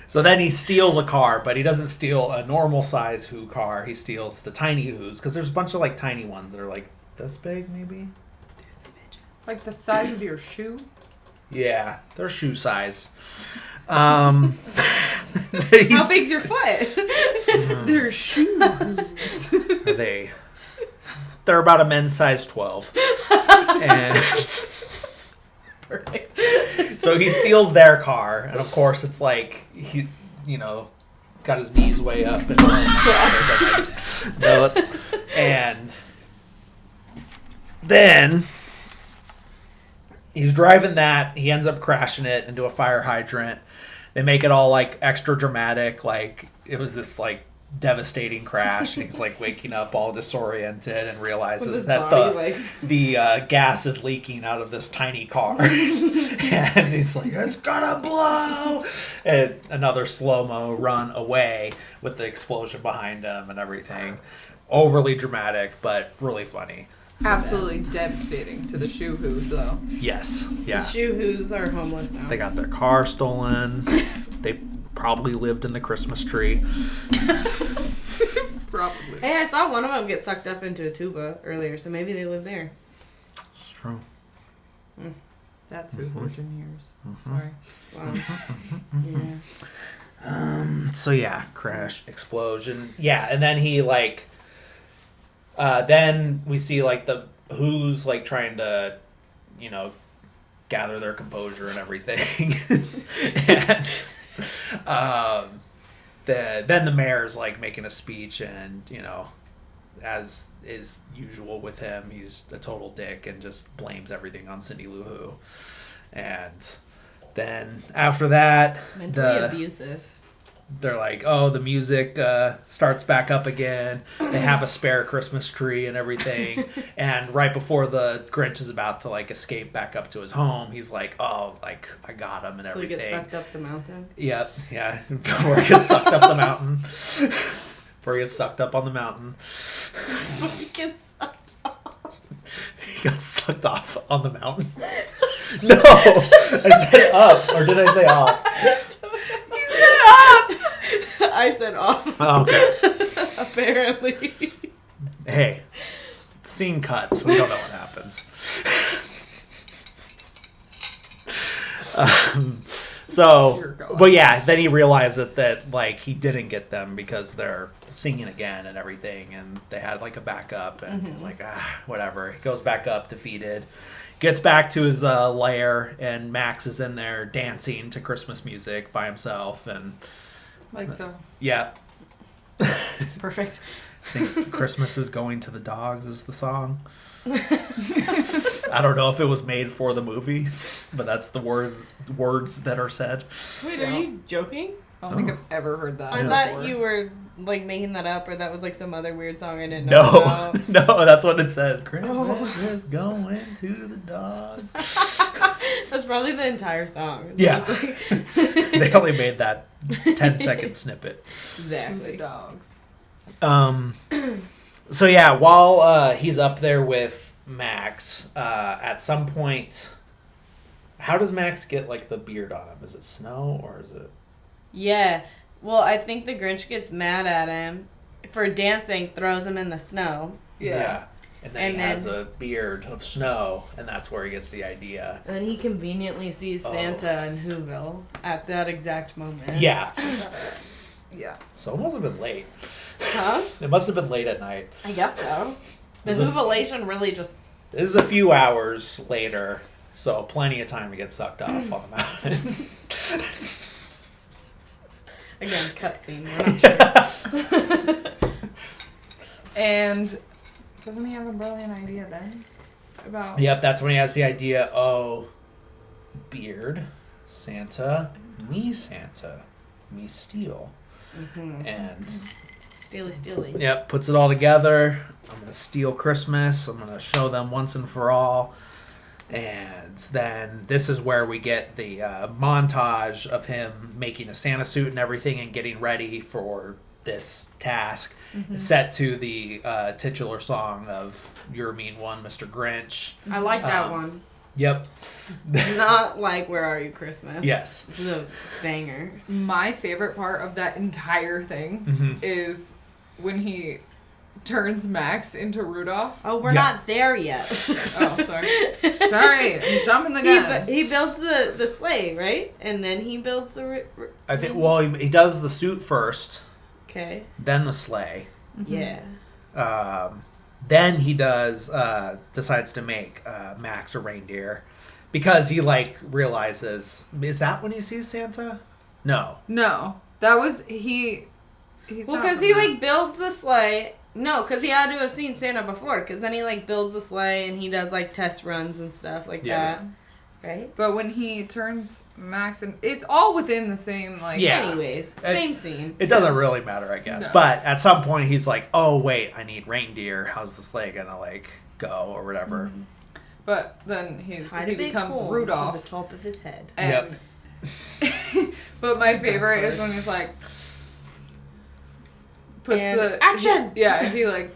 So then he steals a car, but he doesn't steal a normal size Who car. He steals the tiny Whos, because there's a bunch of like tiny ones that are like this big, maybe. Like the size of your shoe? Yeah, they're shoe size. How big's your foot? They're shoes. They're about a men's size 12. And Perfect. so he steals their car, and of course it's like he, got his knees way up and notes. And then he's driving that. He ends up crashing it into a fire hydrant. They make it all like extra dramatic, like it was this like devastating crash, and he's like waking up all disoriented and realizes that the gas is leaking out of this tiny car. And he's like, "It's gonna blow!" And another slow-mo run away with the explosion behind him and everything. Overly dramatic, but really funny. Absolutely devastating to the shoe who's though. Yes. Yeah. The shoe who's are homeless now. They got their car stolen. They probably lived in the Christmas tree. Probably. Hey, I saw one of them get sucked up into a tuba earlier, so maybe they live there. It's true. That's who fortune hears. Sorry. Wow. Yeah. So yeah, crash, explosion. Yeah, and then he like then we see like the Who's like trying to, gather their composure and everything. And then the mayor's like making a speech, and as is usual with him, he's a total dick and just blames everything on Cindy Lou Who. And then after that, Mentally abusive. They're like, oh, the music starts back up again. They have a spare Christmas tree and everything. And right before the Grinch is about to like escape back up to his home, he's like, oh, like I got him and everything. So he gets sucked up the mountain. Yep, yeah. Before he gets sucked up the mountain. Before he gets sucked up on the mountain. He gets sucked off. He got sucked off on the mountain. No, I said up, or did I say off? I said off. Oh, okay. Apparently. Hey, scene cuts. We don't know what happens. But yeah, then he realized that like he didn't get them because they're singing again and everything, and they had like a backup, and he's like, whatever. He goes back up defeated, gets back to his lair, and Max is in there dancing to Christmas music by himself, and like so. Yeah. Perfect. I think Christmas is Going to the Dogs is the song. I don't know if it was made for the movie, but that's the words that are said. Wait, are you joking? I don't think I've ever heard that. I before. thought you were like making that up, or that was like some other weird song I didn't know about. No, that's what it says. Christmas is going to the dogs. That's probably the entire song. It's Yeah. just like... They only made that 10-second snippet. Exactly. The dogs. So yeah, while he's up there with Max, at some point, how does Max get like the beard on him? Is it snow or is it? Yeah. Well, I think the Grinch gets mad at him for dancing, throws him in the snow. Yeah. And then he has a beard of snow, and that's where he gets the idea. And he conveniently sees Santa in Whoville at that exact moment. Yeah. Yeah. So it must have been late. Huh? It must have been late at night. I guess so. The This is- Whovilation really just... This is a few hours later, so plenty of time to get sucked off on the mountain. Again, cutscene. We're not sure. And doesn't he have a brilliant idea then? About Yep, that's when he has the idea, beard, Santa, me steal. Mm-hmm. And, Steely. yep, puts it all together. I'm going to steal Christmas. I'm going to show them once and for all. And then this is where we get the montage of him making a Santa suit and everything and getting ready for this task. Mm-hmm. Set to the titular song of You're a Mean One, Mr. Grinch. I like that one. Yep. Not like Where Are You Christmas? Yes. This is a banger. my favorite part of that entire thing is when he turns Max into Rudolph. Oh, we're not there yet. Oh, sorry. Sorry, I'm jumping the gun. He builds the sleigh, right? And then he builds the... I think, well, he does the suit first, Okay. then the sleigh. Yeah. Then he decides to make Max a reindeer because he realizes, is that when he sees Santa? No, that was he's well, because he builds the sleigh. No, because he had to have seen Santa before. Because then he builds the sleigh and he does test runs and stuff that, right? But when he turns Max, and it's all within the same Anyways, same scene. It doesn't really matter, I guess. No. But at some point he's like, oh wait, I need reindeer. How's the sleigh gonna go or whatever? Mm-hmm. But then he becomes Rudolph to the top of his head. And but my favorite is when he's puts the action. He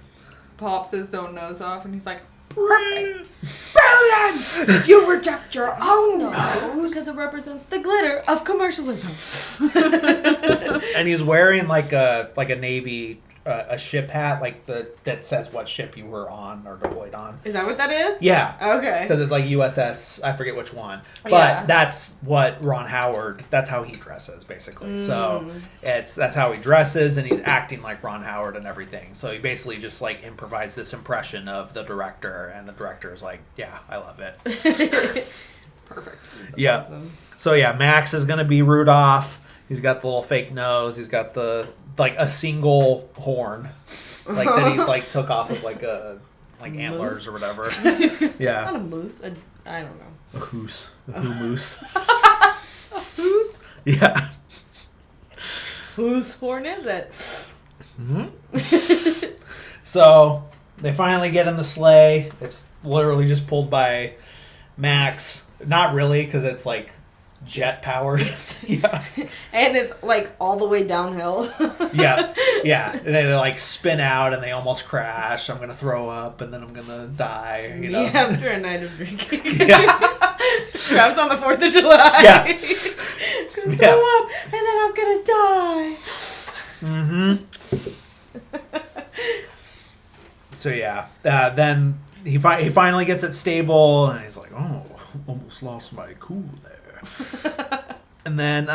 pops his own nose off, and he's like, perfect, brilliant. You reject your own nose because it represents the glitter of commercialism. And he's wearing a Navy a ship hat that says what ship you were on or deployed on. Is that what that is? Yeah. Okay. Because it's USS, I forget which one. But that's what Ron Howard, that's how he dresses, basically. So that's how he dresses, and he's acting like Ron Howard and everything. So he basically just improvises this impression of the director, and the director is like, yeah, I love it. Perfect. Yeah. Awesome. So yeah, Max is going to be Rudolph. He's got the little fake nose. He's got a single horn. like that he like took off of like antlers Moose? or whatever. Not Yeah, a moose. I don't know. a hoose, a who moose. A moose? Yeah. Whose horn is it? Mm-hmm. So they finally get in the sleigh. It's literally just pulled by Max. Not really, because it's like jet powered. Yeah. And it's like all the way downhill. Yeah. Yeah. And they like spin out and they almost crash. I'm going to throw up and then I'm going to die. You know? Me after a night of drinking. Yeah. Travis on the 4th of July. Yeah. Gonna throw up and then I'm going to die. Mm-hmm. So yeah, then he finally gets it stable, and he's like, "Oh, almost lost my cool there." And then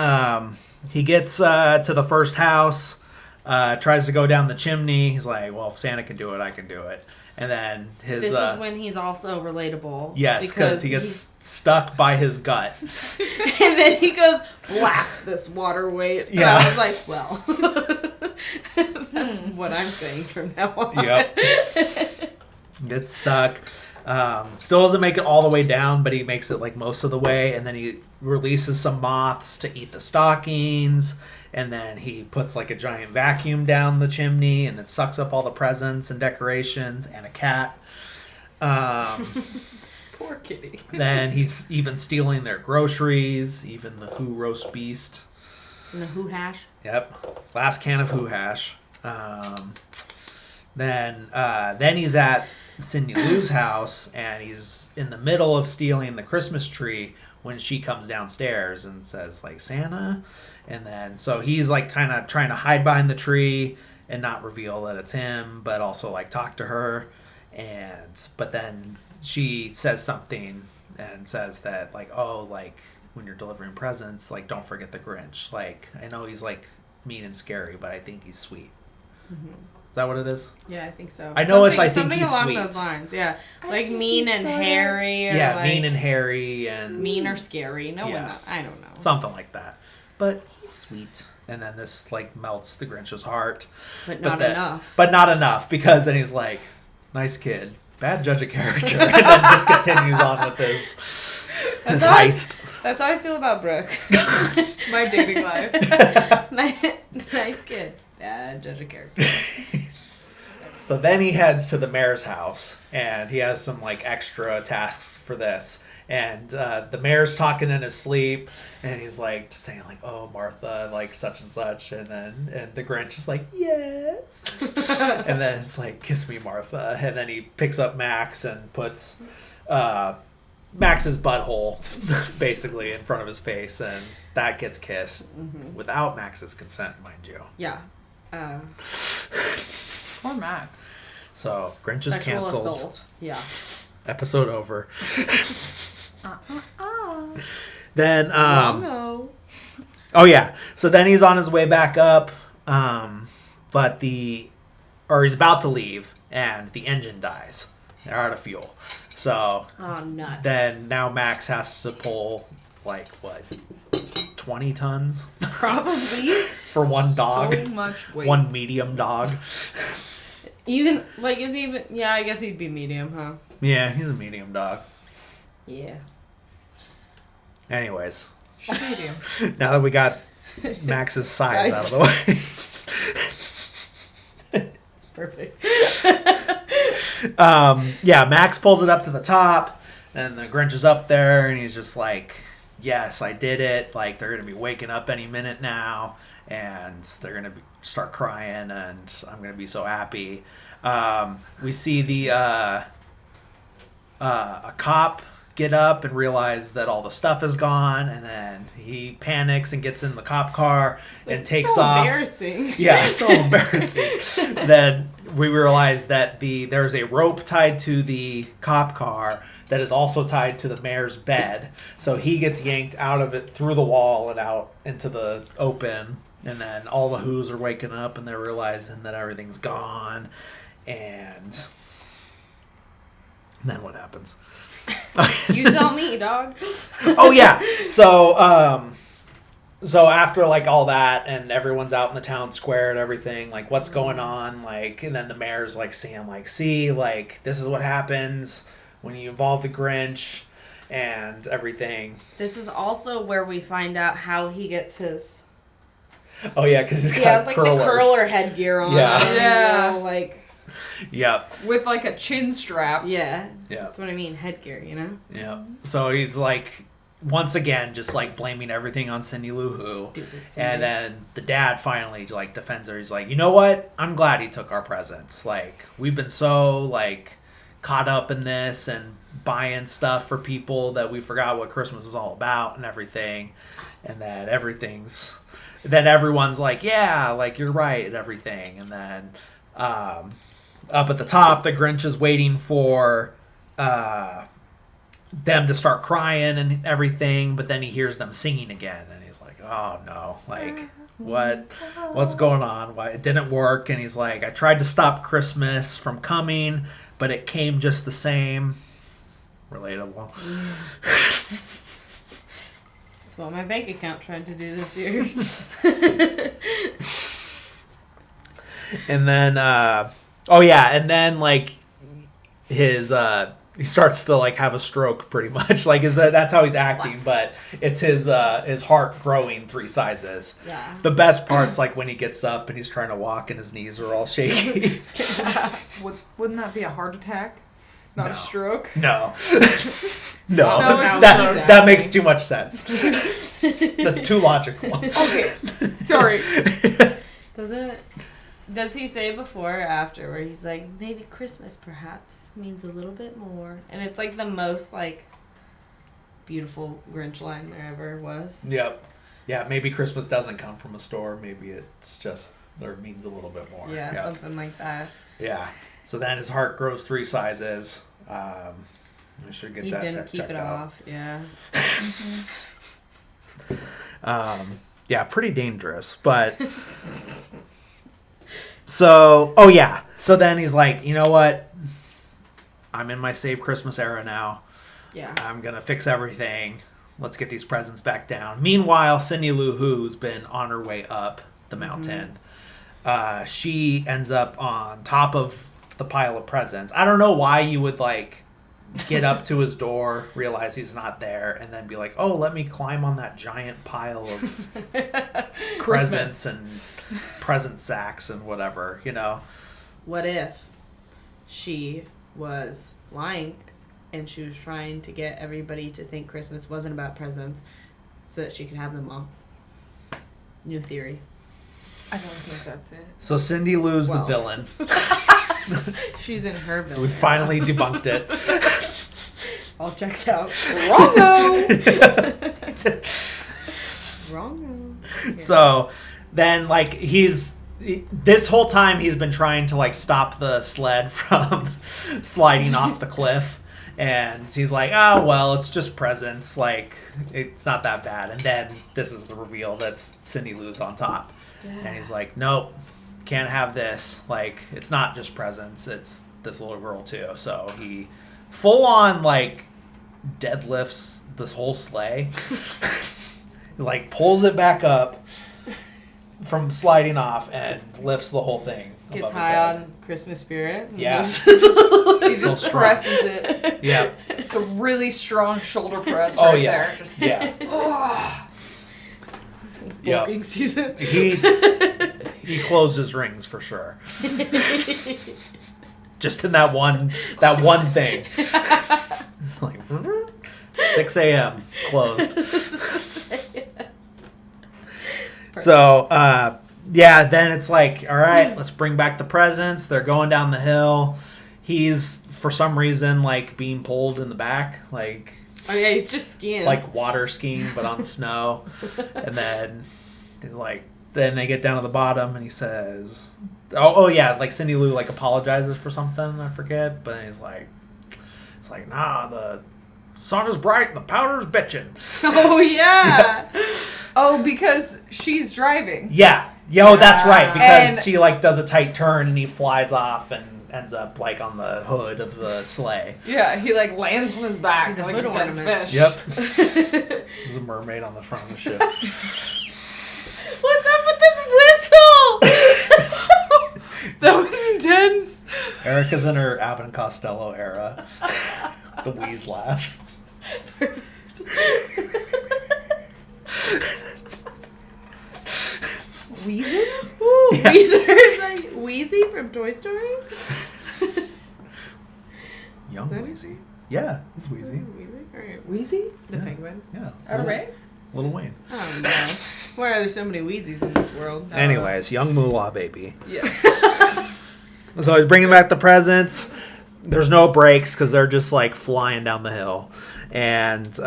he gets to the first house, tries to go down the chimney. He's like, "Well, if Santa can do it, I can do it." And then This is when he's also relatable. Yes, because he gets stuck by his gut. And then he goes, blast this water weight. And Yeah. I was like, well, that's what I'm saying from now on. Yep. Gets stuck. Still doesn't make it all the way down, but he makes it like most of the way. And then he releases some moths to eat the stockings. And then he puts like a giant vacuum down the chimney, and it sucks up all the presents and decorations and a cat. Poor kitty. Then he's even stealing their groceries, even the Who roast beast. And the Who hash. Yep, last can of Who hash. Then he's at Cindy Lou's house, and he's in the middle of stealing the Christmas tree when she comes downstairs and says like, Santa. And then so he's like kind of trying to hide behind the tree and not reveal that it's him, but also like talk to her. But then she says something and says that like, oh, like when you're delivering presents, like don't forget the Grinch. Like I know he's like mean and scary, but I think he's sweet. Mm-hmm. Is that what it is? Yeah, I think so. I know I think something he's along sweet. Those lines. Yeah, like mean and hairy. Or Yeah, like mean and hairy and mean or scary. No Yeah. one knows. I don't know. something like that. But he's sweet. And then this like melts the Grinch's heart. But not enough. But not enough, because then he's like, nice kid, bad judge of character, and then just continues on with his heist. That's how I feel about Brooke. My dating life. Nice kid. Bad judge of character. So then he heads to the mayor's house, and he has some like extra tasks for this. And the mayor's talking in his sleep, and he's like saying like, "Oh, Martha, like such and such," and the Grinch is like, "Yes," and then it's like, "Kiss me, Martha," and then he picks up Max and puts Max's butthole basically in front of his face, and that gets kissed without Max's consent, mind you. Yeah. Poor Max. So Grinch is Sexual canceled. assault. Yeah. Episode over. Then No. oh yeah, so then he's on his way back up, but he's about to leave, and the engine dies. They're out of fuel, so Oh, nuts. then now Max has to pull like what, 20 tons Probably. for one dog, So much weight. one medium dog. Even, like, is he even... Yeah, I guess he'd be medium, huh? Yeah, he's a medium dog. Yeah. Anyways, Medium. now that we got Max's size out of the way. Perfect. Yeah, Max pulls it up to the top, and the Grinch is up there, and he's just like, yes, I did it. Like, they're going to be waking up any minute now, and they're going to start crying, and I'm going to be so happy. We see a cop get up and realize that all the stuff is gone, and then he panics and gets in the cop car and takes off. Embarrassing. Yeah, so embarrassing. Then we realize that there's a rope tied to the cop car that is also tied to the mayor's bed. So he gets yanked out of it through the wall and out into the open. And then all the Who's are waking up and they're realizing that everything's gone. And then what happens? You tell me, dog. Oh, yeah. So So after like all that and everyone's out in the town square and everything, like what's going on, like, and then the mayor's like saying like, see, like this is what happens when you involve the Grinch and everything. This is also where we find out how he gets his. Oh yeah, because he's got like curlers. the curler headgear on. Yeah. You know, like. Yep. With like a chin strap. Yeah. Yeah. That's what I mean, headgear. You know. Yeah. So he's like, once again, just like blaming everything on Cindy Lou Who. And then the dad finally like defends her. He's like, you know what? I'm glad he took our presents. Like, we've been so like caught up in this and buying stuff for people that we forgot what Christmas is all about and everything. And that then everyone's like, yeah, like you're right and everything. And then up at the top, the Grinch is waiting for them to start crying and everything, but then he hears them singing again and he's like, oh no, like what's going on? Why it didn't work? And he's like, I tried to stop Christmas from coming, but it came just the same. Relatable. That's what my bank account tried to do this year. And then and then like his he starts to like have a stroke pretty much. Like that's how he's acting, but it's his heart growing 3 sizes. Yeah. The best part's like when he gets up and he's trying to walk and his knees are all shaky. Wouldn't that be a heart attack? Not a stroke? No. No, that makes too much sense. That's too logical. Okay. Sorry. Does he say before or after where he's like, maybe Christmas perhaps means a little bit more? And it's like the most like beautiful Grinch line there ever was. Yep. Yeah, maybe Christmas doesn't come from a store. Maybe it's just, or means a little bit more. Yeah, something like that. Yeah. So then his heart grows 3 sizes. We should get that checked out. He didn't keep it off. Yeah. Yeah, pretty dangerous, but... So then he's like, you know what? I'm in my Save Christmas era now. Yeah. I'm going to fix everything. Let's get these presents back down. Meanwhile, Cindy Lou Who's been on her way up the mountain. She ends up on top of the pile of presents. I don't know why you would like get up to his door, realize he's not there, and then be like, oh, let me climb on that giant pile of presents and present sacks and whatever, you know. What if she was lying and she was trying to get everybody to think Christmas wasn't about presents so that she could have them all? New theory. I don't think that's it. So Cindy Lou's the villain. She's in her villain. We finally debunked it. All checks out. Wrong. Yeah. So then, like, this whole time he's been trying to, like, stop the sled from sliding off the cliff. And he's like, oh, well, it's just presents. Like, it's not that bad. And then this is the reveal that Cindy Lou's on top. Yeah. And he's like, nope, can't have this. Like, it's not just presents. It's this little girl, too. So he full on, like, deadlifts this whole sleigh. He, like, pulls it back up from sliding off and lifts the whole thing. Gets high on Christmas spirit. Yeah. He just presses it. Yeah. It's a really strong shoulder press right there. Just, yeah. It's bulking season. He closed his rings for sure. Just in that one thing. Like 6 a.m. closed. So, then it's like, all right, let's bring back the presents. They're going down the hill. He's, for some reason, like, being pulled in the back. Like, oh, yeah, he's just skiing. Like water skiing, but on snow. And then he's like, then they get down to the bottom and he says, oh yeah, like Cindy Lou, like, apologizes for something, I forget. But he's like, it's like, nah, the sun is bright and the powder's bitching. Oh, yeah. Oh, because she's driving. Yeah. Yo, that's right. Because she, like, does a tight turn and he flies off and ends up, like, on the hood of the sleigh. Yeah, he, like, lands on his back. He's like a a dead fish. Yep. There's a mermaid on the front of the ship. intense. Erika's in her Abbott and Costello era. The wheeze laugh. Weezer? Ooh, Weezer is like Wheezy from Toy Story? Young Wheezy. Yeah, he's Wheezy. Alright. Wheezy? The penguin. Yeah. Outer Banks? Little Wayne. Oh no. Why are there so many Wheezies in this world? Anyways, young Moolah baby. Yeah. So he's bringing back the presents. There's no brakes because they're just like flying down the hill. And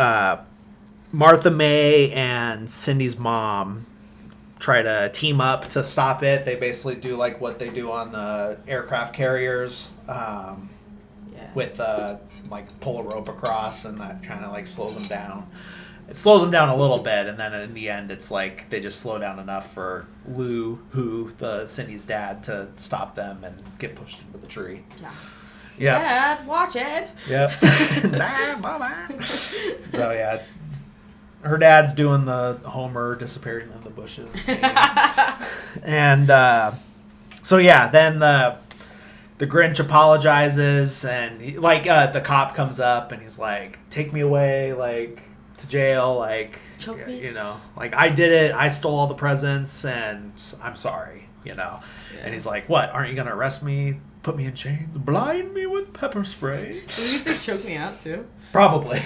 Martha May and Cindy's mom try to team up to stop it. They basically do like what they do on the aircraft carriers with like pull a rope across, and that kind of like slows them down. It slows them down a little bit, and then in the end it's like they just slow down enough for Lou, the Cindy's dad, to stop them and get pushed into the tree. Yeah. Yep. Dad, watch it. Yep. Bye-bye. So yeah, her dad's doing the Homer disappearing in the bushes. And so yeah, then the Grinch apologizes, and he, like the cop comes up and he's like, "Take me away, like to jail, like Choke me. you know, like I did it, I stole all the presents, and I'm sorry, you know." Yeah. And he's like, "What? Aren't you gonna arrest me? Put me in chains? Blind me with pepper spray?" Did you say choke me out too? Probably.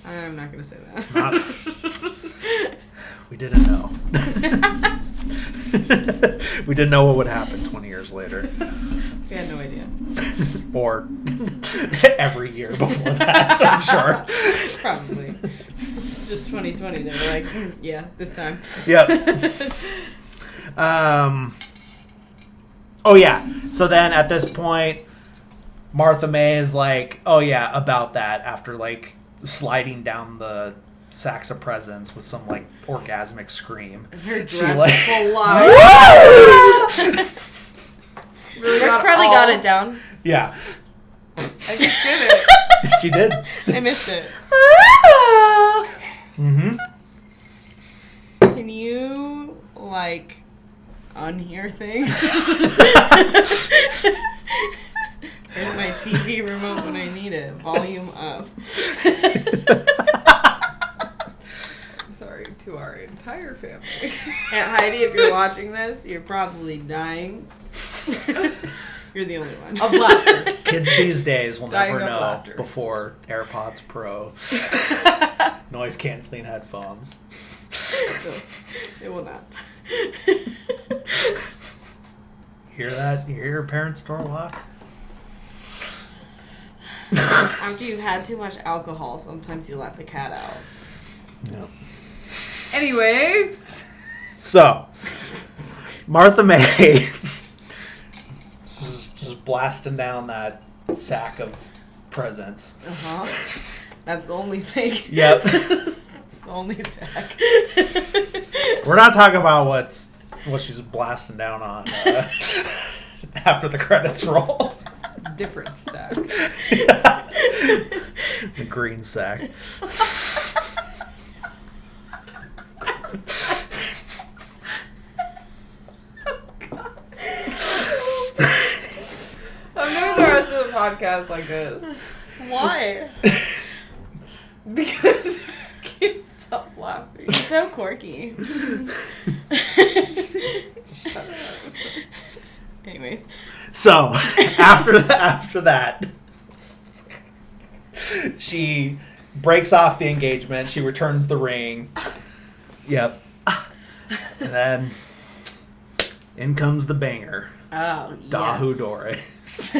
I'm not gonna say that. We didn't know. We didn't know what would happen 20 years later. We had no idea. Or every year before that, I'm sure. Probably. Just 2020. They were like, yeah, this time. Yep. Oh, yeah. So then at this point, Martha May is like, oh, yeah, about that, after, like, sliding down the sacks of presents with some, like, orgasmic scream. And her She, dress like, Brooke's probably got it down. Yeah. I just did it. She did. I missed it. Mm-hmm. Can you, like, unhear things? There's my TV remote when I need it. Volume up. I'm sorry to our entire family. Aunt Heidi, if you're watching this, you're probably dying. You're the only one. Of laughter. Kids these days will Dying never of know laughter. before AirPods Pro. Noise-canceling headphones. It will not. Hear that? You hear your parents' door lock? After you've had too much alcohol, sometimes you let the cat out. No. Anyways. So, Martha May just blasting down that sack of presents. Uh-huh. That's the only thing. Yep. The only sack. We're not talking about what she's blasting down on after the credits roll. Different sack. The green sack. I'm doing the rest of the podcast like this. Why? Because I can't stop laughing. He's so quirky. Anyways. So, after that, she breaks off the engagement. She returns the ring. Yep. And then in comes the banger. Oh, Dahu yes. Doris.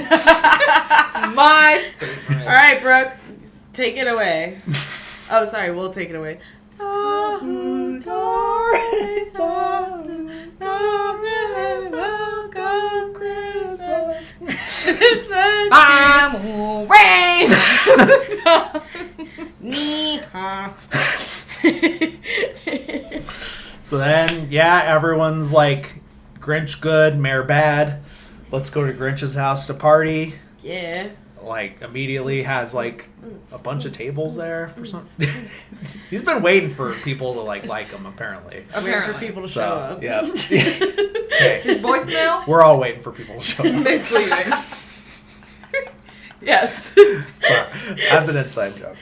My favorite. All right, Brooke. Take it away. Oh, sorry. We'll take it away. Dahu Doris, Dahu Doris, welcome Christmas. Christmas. I'm rain. So then, yeah, everyone's like, Grinch good, Mayor bad. Let's go to Grinch's house to party. Yeah. like immediately has like a bunch of tables there for some. He's been waiting for people to like him apparently. Waiting for people to show up. Yeah. Okay. His voicemail? We're all waiting for people to show up. Misleading. Yes. Sorry, that's an inside joke.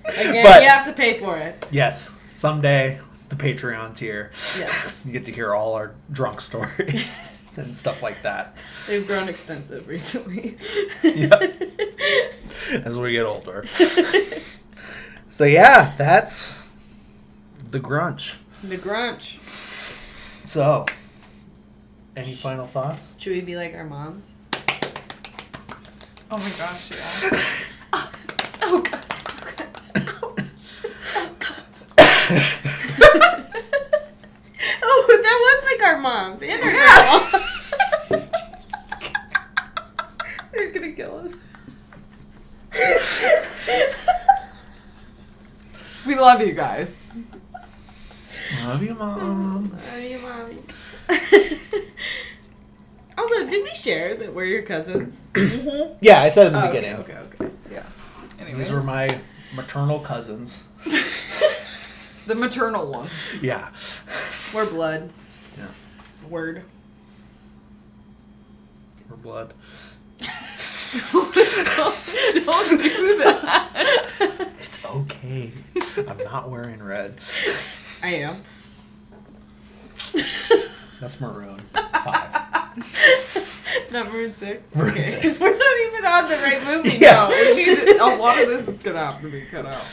Again, But- you have to pay for it. Yes, someday the Patreon tier, Yes. you get to hear all our drunk stories and stuff like that. They've grown extensive recently. Yep. As we get older. So yeah, that's the Grunch. The Grunch. So, any final thoughts? Should we be like our moms? Oh my gosh, yeah. So good. Oh, that was like our moms and our grandma. They're gonna kill us. We love you guys. Love you, Mom. Love you, mommy. Also, did we share that we're your cousins? Yeah, I said in the beginning. Okay. Yeah. Anyways. These were my maternal cousins. The maternal one. Yeah. We're blood. Yeah. Word. We're blood. Don't do that. It's okay. I'm not wearing red. I am. That's maroon. 5. Not Maroon 6? Maroon Okay. 6. We're not even on the right movie. Yeah. A lot of this is gonna have to be cut out.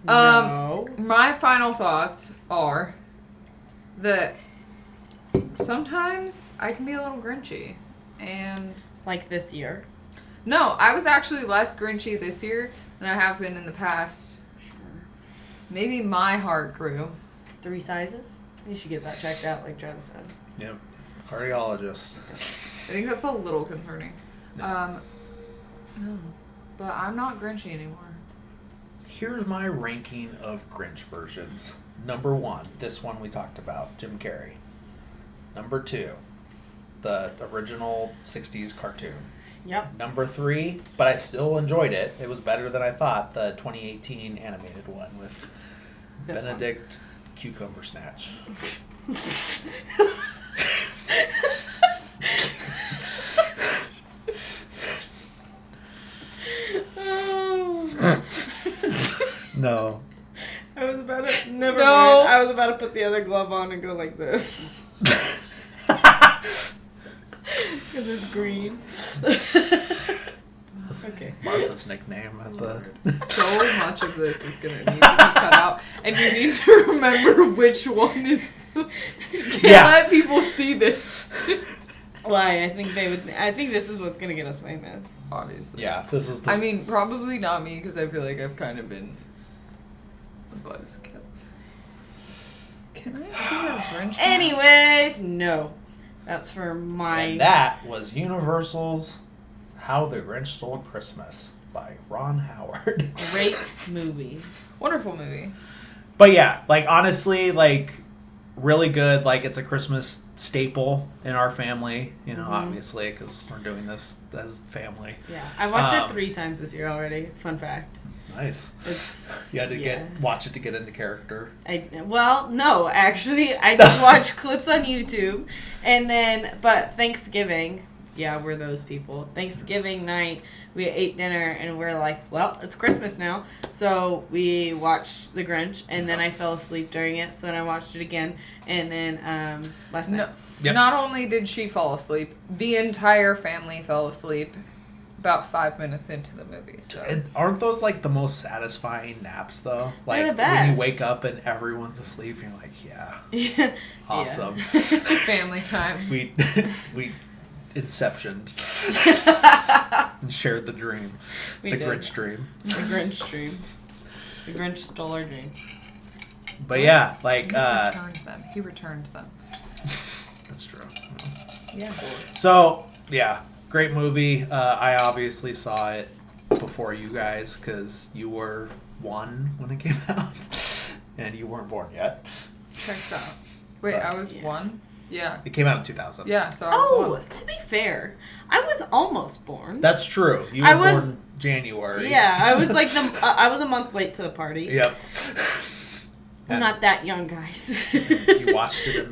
No. My final thoughts are that sometimes I can be a little grinchy. And Like this year. no, I was actually less grinchy this year than I have been in the past. Maybe my heart grew. 3 sizes? You should get that checked out, like Travis said. Yep. Cardiologist. I think that's a little concerning. No, but I'm not grinchy anymore. Here's my ranking of Grinch versions. Number 1, this one we talked about, Jim Carrey. Number 2, the original 60s cartoon. Yep. Number 3, but I still enjoyed it. It was better than I thought, the 2018 animated one with This Benedict Cucumber Snatch. No. I was about to... Never No. mind. I was about to put the other glove on and go like this. Because it's green. That's Okay. Martha's nickname at the... So much of this is going to need to be cut out. And you need to remember which one is... You can't let people see this. Why? I think they would... I think this is what's going to get us famous. Obviously. Yeah, this is the... I mean, probably not me, because I feel like I've kind of been a buzzkill. Can I see a Grinch mask? Anyways, no. That's for my... And that was Universal's How the Grinch Stole Christmas by Ron Howard. Great movie. Wonderful movie. But yeah, like honestly, like really good. Like it's a Christmas staple in our family, you know, obviously, because we're doing this as family. Yeah. I watched it 3 times this year already. Fun fact. Nice. It's... You had to yeah. watch it to get into character. Well, no, actually, I just watch clips on YouTube, and then, but Thanksgiving, yeah, we're those people. Thanksgiving night, we ate dinner, and we're like, well, it's Christmas now, so we watched The Grinch, and then I fell asleep during it, so then I watched it again, and then last night. No, Yep. Not only did she fall asleep, the entire family fell asleep about 5 minutes into the movie. So Aren't those like the most satisfying naps though? Like They're the when you best. wake up and everyone's asleep, you're like, yeah, Yeah. awesome. family time. we inceptioned and shared the dream, We the did. Grinch dream. The Grinch dream. The Grinch stole our dreams. But yeah, like He returned them. that's true. Yeah. So yeah, great movie. I obviously saw it before you guys because you were 1 when it came out, and you weren't born yet. Checks out. Wait, But- I was 1? Yeah. It came out in 2000. Yeah, so I was 1. To be fair. I was almost born. That's true. You were born January. Yeah, I was like I was a month late to the party. Yep. I'm not that young, guys. You watched it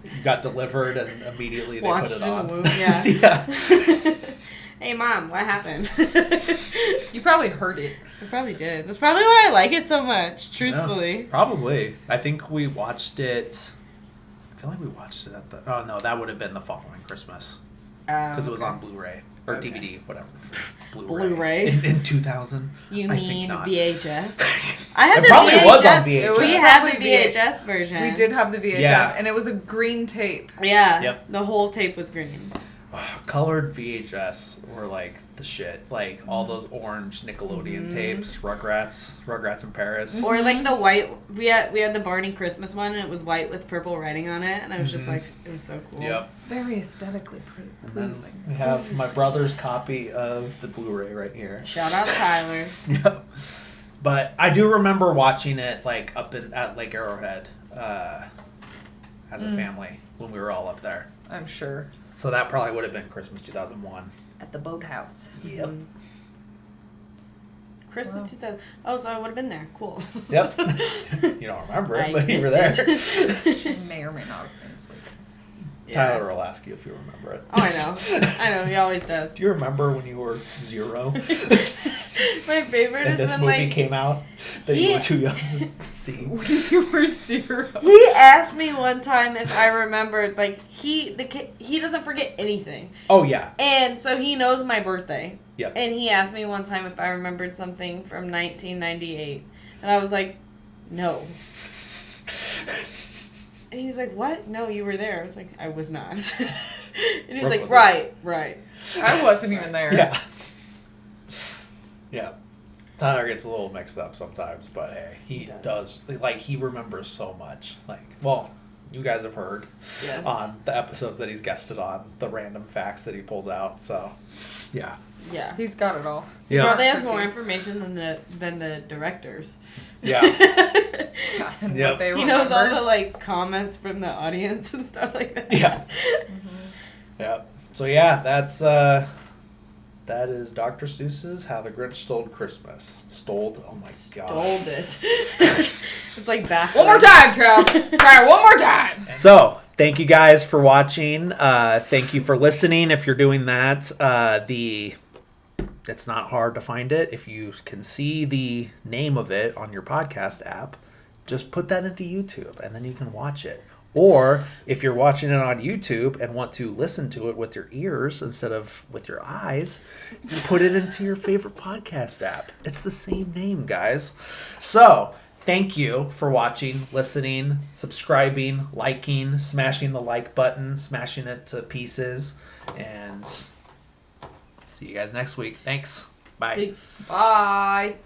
you got delivered and immediately they put it on. In the womb, yeah. Yeah. Hey, Mom, what happened? You probably heard it. I probably did. That's probably why I like it so much, truthfully. Yeah, probably. I think we watched it. I feel like we watched it at the. Oh, no, that would have been the following Christmas. Because it was on Blu-ray. Or DVD, whatever. Blu-ray? In 2000. You I mean think not. VHS? I had It the probably VHS. was on VHS. We had the VHS version. We did have the VHS, Yeah. and it was a green tape. Yeah. Yep. The whole tape was green. Colored VHS were like the shit. Like all those orange Nickelodeon tapes, Rugrats in Paris. Or like the white. We had the Barney Christmas one, and it was white with purple writing on it, and I was just like, it was so cool. Yep. Very aesthetically And then we have my brother's copy of the Blu-ray right here. Shout out Tyler. Yep. But I do remember watching it like up at Lake Arrowhead as a family when we were all up there. I'm sure. So that probably would have been Christmas 2001. At the boathouse. Yep. Christmas 2000. Oh, so I would have been there. Cool. Yep. You don't remember it, I but you were there. She may or may not have been asleep. Yeah. Tyler will ask you if you remember it. Oh, I know. I know. He always does. Do you remember when you were 0? My favorite And is this when movie came out that you were too young to see? When you were 0. He asked me one time if I remembered. Like he doesn't forget anything. Oh yeah. And so he knows my birthday. Yep. And he asked me one time if I remembered something from 1998. And I was like, no. And he was like, what? No, you were there. I was like, I was not. And he was like, right. I wasn't even there. Yeah. Yeah. Tyler gets a little mixed up sometimes, but hey, he does. Like, he remembers so much. Like, well, you guys have heard on the episodes that he's guested on, the random facts that he pulls out. So, yeah. Yeah. He's got it all. He probably has more information than the directors. Yeah. And Yep. what they He knows all remembered. the like comments from the audience and stuff like that. Yeah. Yeah. So yeah, that is Dr. Seuss's How the Grinch Stole Christmas. Stole? Oh my god. Stole it. It's like backwards. One more time, Trav. Try it one more time. So, thank you guys for watching. Thank you for listening. If you're doing that, it's not hard to find it. If you can see the name of it on your podcast app, just put that into YouTube and then you can watch it. Or if you're watching it on YouTube and want to listen to it with your ears instead of with your eyes, you put it into your favorite podcast app. It's the same name, guys. So, thank you for watching, listening, subscribing, liking, smashing the like button, smashing it to pieces, and see you guys next week. Thanks. Bye. Peace. Bye.